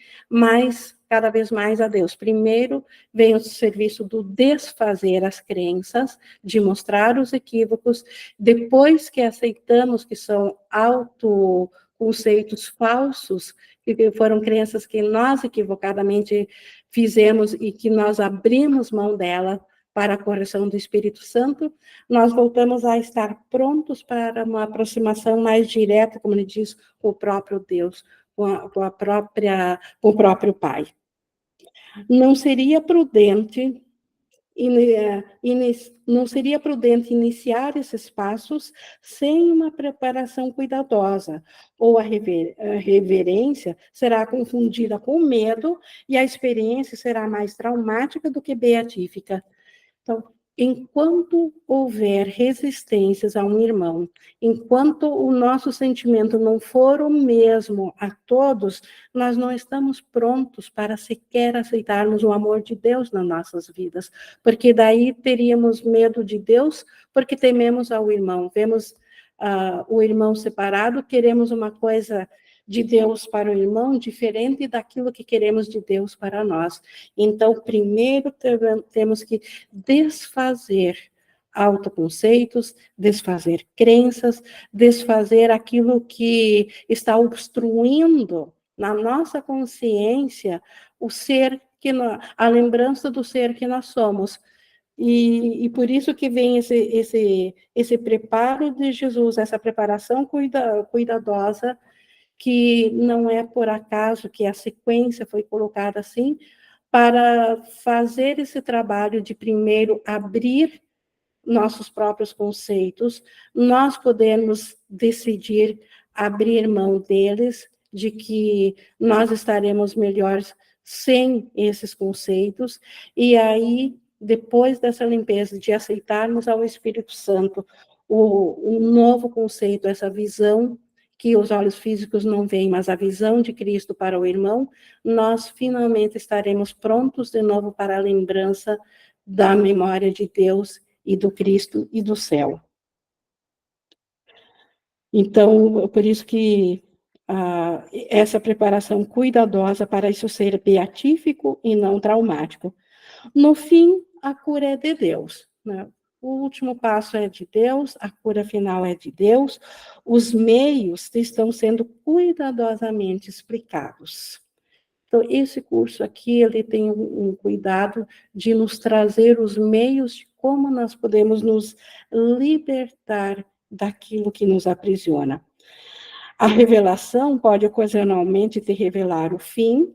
cada vez mais a Deus. Primeiro vem o serviço do desfazer as crenças, de mostrar os equívocos, depois que aceitamos que são autoconceitos falsos, que foram crenças que nós equivocadamente fizemos e que nós abrimos mão dela para a correção do Espírito Santo, nós voltamos a estar prontos para uma aproximação mais direta, como ele diz, com o próprio Deus, com o próprio Pai. Não seria prudente iniciar esses passos sem uma preparação cuidadosa, ou a reverência será confundida com medo e a experiência será mais traumática do que beatífica. Então, enquanto houver resistências a um irmão, enquanto o nosso sentimento não for o mesmo a todos, nós não estamos prontos para sequer aceitarmos o amor de Deus nas nossas vidas, porque daí teríamos medo de Deus, porque tememos ao irmão, vemos o irmão separado, queremos uma coisa de Deus para o irmão, diferente daquilo que queremos de Deus para nós. Então, primeiro temos que desfazer autoconceitos, desfazer crenças, desfazer aquilo que está obstruindo na nossa consciência a lembrança do ser que nós somos. E por isso que vem esse preparo de Jesus, essa preparação cuidadosa, que não é por acaso que a sequência foi colocada assim, para fazer esse trabalho de primeiro abrir nossos próprios conceitos, nós podemos decidir abrir mão deles, de que nós estaremos melhores sem esses conceitos, e aí, depois dessa limpeza, de aceitarmos ao Espírito Santo o novo conceito, essa visão que os olhos físicos não veem, mas a visão de Cristo para o irmão, nós finalmente estaremos prontos de novo para a lembrança da memória de Deus e do Cristo e do céu. Então, por isso que essa preparação cuidadosa para isso ser beatífico e não traumático. No fim, a cura é de Deus, né? O último passo é de Deus, a cura final é de Deus, os meios estão sendo cuidadosamente explicados. Então, esse curso aqui, ele tem um cuidado de nos trazer os meios de como nós podemos nos libertar daquilo que nos aprisiona. A revelação pode ocasionalmente te revelar o fim,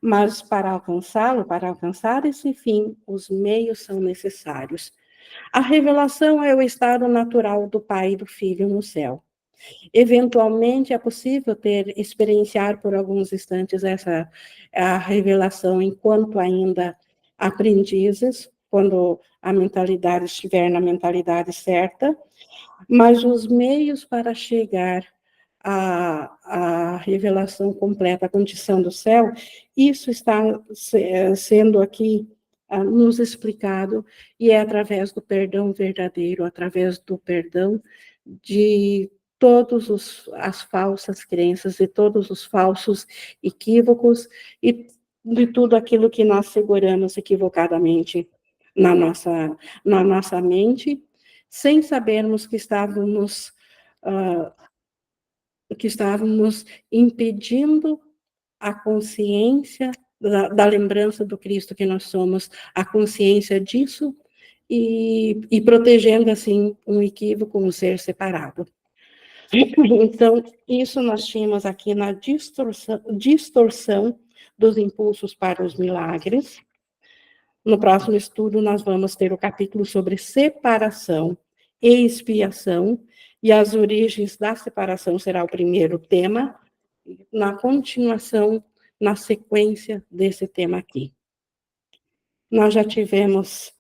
mas para alcançá-lo, para alcançar esse fim, os meios são necessários. A revelação é o estado natural do Pai e do Filho no céu. Eventualmente é possível experienciar por alguns instantes a revelação enquanto ainda aprendizes, quando a mentalidade estiver na mentalidade certa, mas os meios para chegar a revelação completa, a condição do céu, isso está sendo aqui nos explicado, e é através do perdão verdadeiro, através do perdão de todas as falsas crenças, de todos os falsos equívocos, e de tudo aquilo que nós seguramos equivocadamente na nossa mente, sem sabermos que estávamos impedindo a consciência da lembrança do Cristo que nós somos, a consciência disso, e protegendo, assim, um equívoco, um ser separado. Então, isso nós tínhamos aqui na distorção dos impulsos para os milagres. No próximo estudo, nós vamos ter o capítulo sobre separação e expiação, e as origens da separação será o primeiro tema, na continuação, na sequência desse tema aqui. Nós já tivemos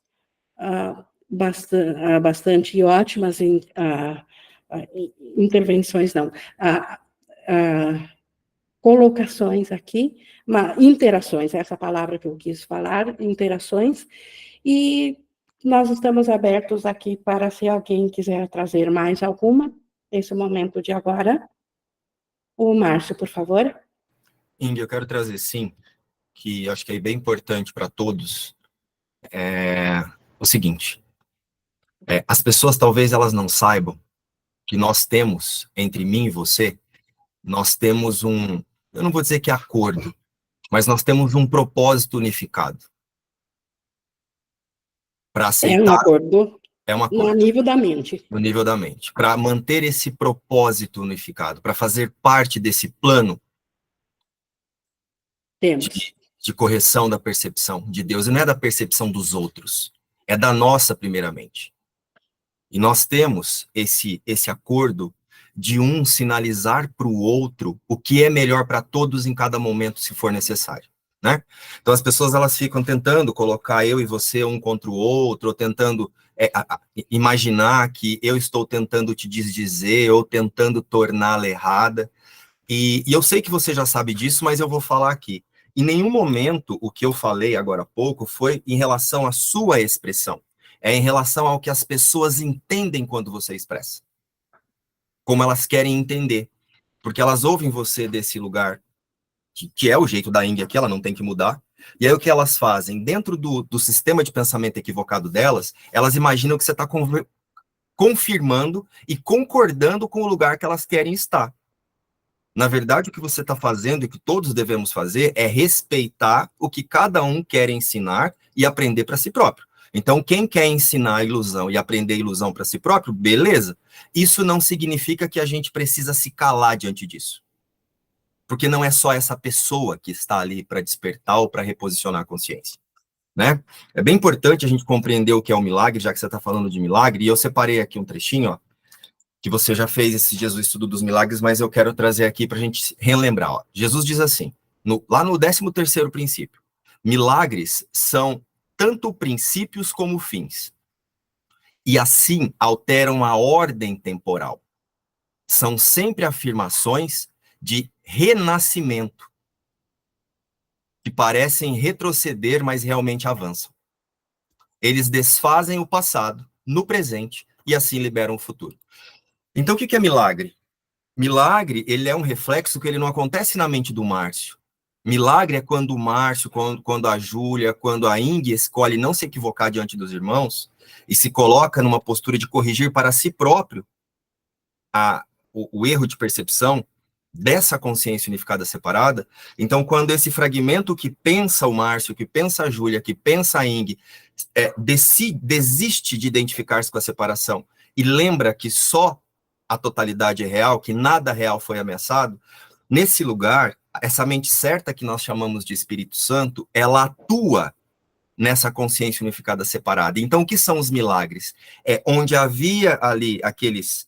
bastante e ótimas intervenções, não, colocações aqui, interações, essa palavra que eu quis falar, interações, e nós estamos abertos aqui para, se alguém quiser trazer mais alguma, nesse momento de agora. O Márcio, por favor. Indy, eu quero trazer, sim, que acho que é bem importante para todos, o seguinte, as pessoas talvez elas não saibam que nós temos, entre mim e você, nós temos eu não vou dizer que é acordo, mas nós temos um propósito unificado. Para aceitar... É um acordo. No nível da mente. No nível da mente. Para manter esse propósito unificado, para fazer parte desse plano de correção da percepção de Deus. E não é da percepção dos outros, é da nossa primeiramente. E nós temos esse acordo de um sinalizar para o outro o que é melhor para todos em cada momento, se for necessário, né? Então as pessoas elas ficam tentando colocar eu e você um contra o outro, ou tentando imaginar que eu estou tentando te desdizer, ou tentando torná-la errada. E eu sei que você já sabe disso, mas eu vou falar aqui. Em nenhum momento o que eu falei agora há pouco foi em relação à sua expressão. É em relação ao que as pessoas entendem quando você expressa. Como elas querem entender. Porque elas ouvem você desse lugar, que é o jeito da Índia aqui, ela não tem que mudar. E aí o que elas fazem? Dentro do sistema de pensamento equivocado delas, elas imaginam que você está confirmando e concordando com o lugar que elas querem estar. Na verdade, o que você está fazendo e que todos devemos fazer é respeitar o que cada um quer ensinar e aprender para si próprio. Então, quem quer ensinar a ilusão e aprender a ilusão para si próprio, beleza. Isso não significa que a gente precisa se calar diante disso. Porque não é só essa pessoa que está ali para despertar ou para reposicionar a consciência, né? É bem importante a gente compreender o que é o milagre, já que você está falando de milagre, e eu separei aqui um trechinho, ó, que você já fez esses dias o estudo dos milagres, mas eu quero trazer aqui para a gente relembrar. Ó. Jesus diz assim, lá no 13º princípio, milagres são tanto princípios como fins, e assim alteram a ordem temporal. São sempre afirmações de renascimento, que parecem retroceder, mas realmente avançam. Eles desfazem o passado no presente e assim liberam o futuro. Então, o que é milagre? Milagre, ele é um reflexo que ele não acontece na mente do Márcio. Milagre é quando o Márcio, quando a Júlia, quando a Ing escolhe não se equivocar diante dos irmãos e se coloca numa postura de corrigir para si próprio o erro de percepção dessa consciência unificada separada. Então, quando esse fragmento que pensa o Márcio, que pensa a Júlia, que pensa a Ing, desiste de identificar-se com a separação e lembra que só a totalidade é real, que nada real foi ameaçado, nesse lugar, essa mente certa que nós chamamos de Espírito Santo, ela atua nessa consciência unificada separada. Então, o que são os milagres? É onde havia ali aqueles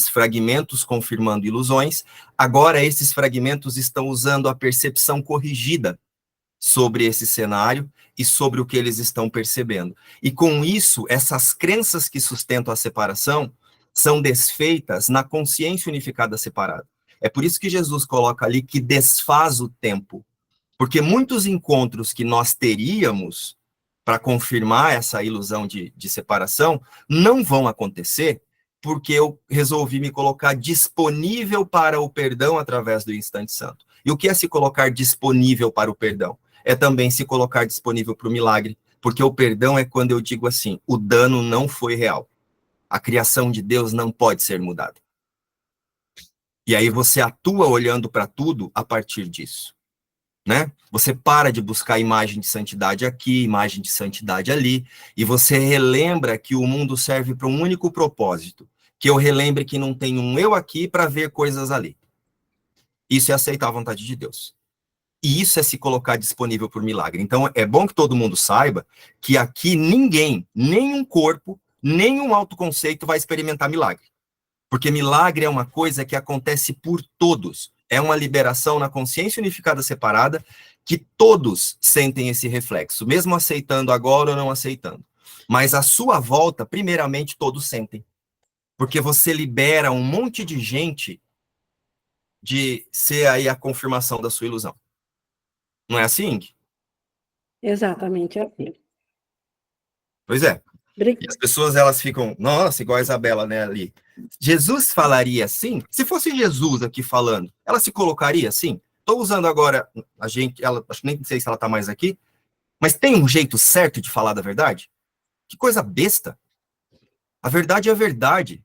fragmentos confirmando ilusões, agora esses fragmentos estão usando a percepção corrigida sobre esse cenário e sobre o que eles estão percebendo. E com isso, essas crenças que sustentam a separação são desfeitas na consciência unificada separada. É por isso que Jesus coloca ali que desfaz o tempo. Porque muitos encontros que nós teríamos para confirmar essa ilusão de separação não vão acontecer porque eu resolvi me colocar disponível para o perdão através do instante santo. E o que é se colocar disponível para o perdão? É também se colocar disponível para o milagre, porque o perdão é quando eu digo assim, o dano não foi real. A criação de Deus não pode ser mudada. E aí você atua olhando para tudo a partir disso, né? Você para de buscar imagem de santidade aqui, imagem de santidade ali, e você relembra que o mundo serve para um único propósito, que eu relembre que não tem um eu aqui para ver coisas ali. Isso é aceitar a vontade de Deus. E isso é se colocar disponível por milagre. Então, é bom que todo mundo saiba que aqui ninguém, nenhum corpo, nenhum autoconceito vai experimentar milagre. Porque milagre é uma coisa que acontece por todos. É uma liberação na consciência unificada separada que todos sentem esse reflexo, mesmo aceitando agora ou não aceitando. Mas a sua volta, primeiramente, todos sentem. Porque você libera um monte de gente de ser aí a confirmação da sua ilusão. Não é assim? Exatamente assim. Pois é. E as pessoas, elas ficam, nossa, igual a Isabela, né, ali. Jesus falaria assim? Se fosse Jesus aqui falando, ela se colocaria assim? Estou usando agora a gente, ela, acho que nem sei se ela está mais aqui, mas tem um jeito certo de falar da verdade? Que coisa besta. A verdade é a verdade.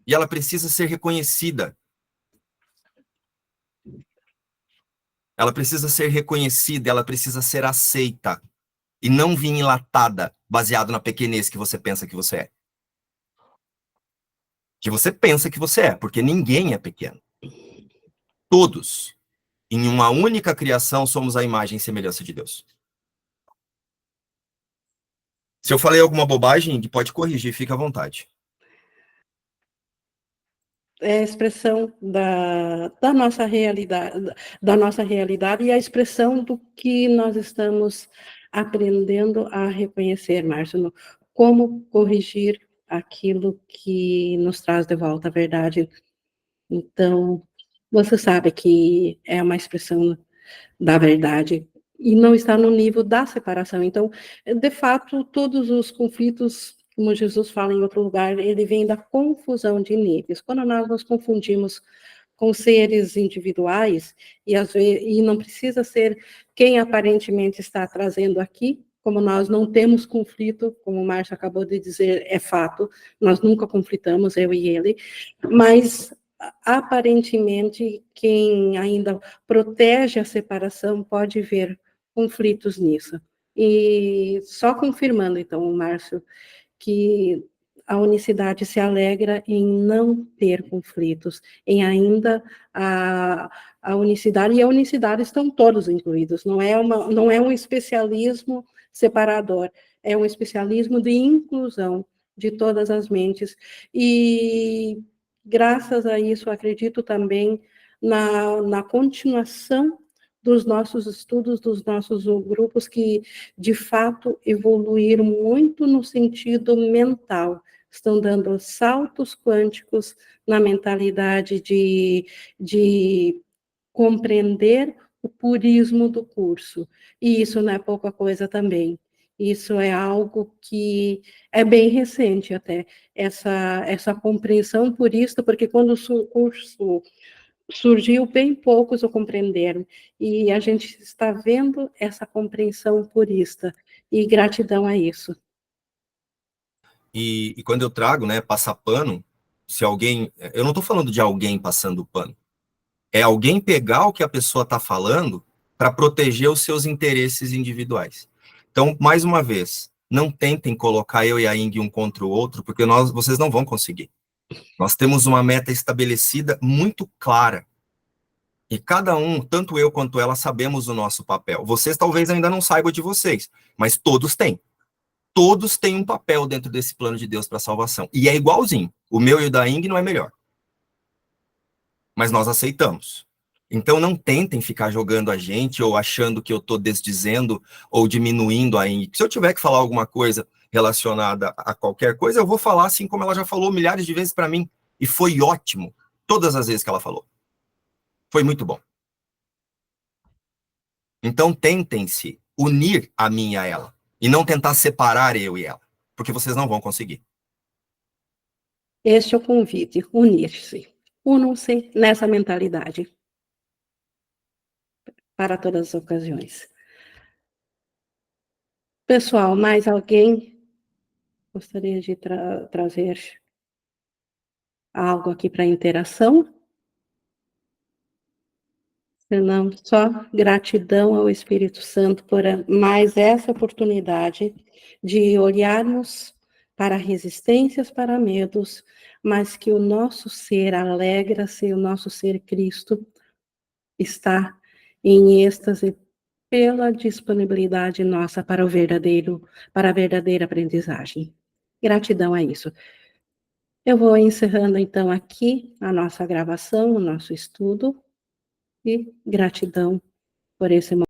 E ela precisa ser reconhecida. Ela precisa ser reconhecida, ela precisa ser aceita. E não vir enlatada, baseado na pequenez que você pensa que você é. Que você pensa que você é, porque ninguém é pequeno. Todos, em uma única criação, somos a imagem e semelhança de Deus. Se eu falei alguma bobagem, pode corrigir, fica à vontade. É a expressão da nossa realidade e a expressão do que nós estamos aprendendo a reconhecer, Márcio, como corrigir aquilo que nos traz de volta a verdade. Então, você sabe que é uma expressão da verdade e não está no nível da separação. Então, de fato, todos os conflitos, como Jesus fala em outro lugar, ele vem da confusão de níveis. Quando nós nos confundimos com seres individuais, e não precisa ser quem aparentemente está trazendo aqui, como nós não temos conflito, como o Márcio acabou de dizer, é fato, nós nunca conflitamos, eu e ele, mas aparentemente quem ainda protege a separação pode ver conflitos nisso. E só confirmando, então, Márcio, que a unicidade se alegra em não ter conflitos, em ainda a unicidade, e a unicidade estão todos incluídos, não é um especialismo separador, é um especialismo de inclusão de todas as mentes, e graças a isso, acredito também na continuação dos nossos estudos, dos nossos grupos que, de fato, evoluíram muito no sentido mental, estão dando saltos quânticos na mentalidade de compreender o purismo do curso, e isso não é pouca coisa também. Isso é algo que é bem recente até, essa compreensão purista, porque quando o curso surgiu, bem poucos o compreenderam, e a gente está vendo essa compreensão purista, e gratidão a isso. E quando eu trago, né, passar pano, se alguém, eu não estou falando de alguém passando pano, é alguém pegar o que a pessoa está falando para proteger os seus interesses individuais. Então, mais uma vez, não tentem colocar eu e a Ing um contra o outro, porque vocês não vão conseguir. Nós temos uma meta estabelecida muito clara. E cada um, tanto eu quanto ela, sabemos o nosso papel. Vocês talvez ainda não saibam de vocês, mas todos têm. Todos têm um papel dentro desse plano de Deus para a salvação. E é igualzinho. O meu e o da Ing não é melhor. Mas nós aceitamos. Então não tentem ficar jogando a gente ou achando que eu estou desdizendo ou diminuindo a Ing. Se eu tiver que falar alguma coisa relacionada a qualquer coisa, eu vou falar assim como ela já falou milhares de vezes para mim. E foi ótimo, todas as vezes que ela falou. Foi muito bom. Então, tentem-se unir a mim e a ela, e não tentar separar eu e ela, porque vocês não vão conseguir. Este é o convite, unir-se. Unam-se nessa mentalidade para todas as ocasiões. Pessoal, mais alguém gostaria de trazer algo aqui para interação? Senão, só gratidão ao Espírito Santo por mais essa oportunidade de olharmos para resistências, para medos, mas que o nosso ser alegra-se, o nosso ser Cristo está em êxtase pela disponibilidade nossa para para a verdadeira aprendizagem. Gratidão a isso. Eu vou encerrando, então, aqui a nossa gravação, o nosso estudo, e gratidão por esse momento.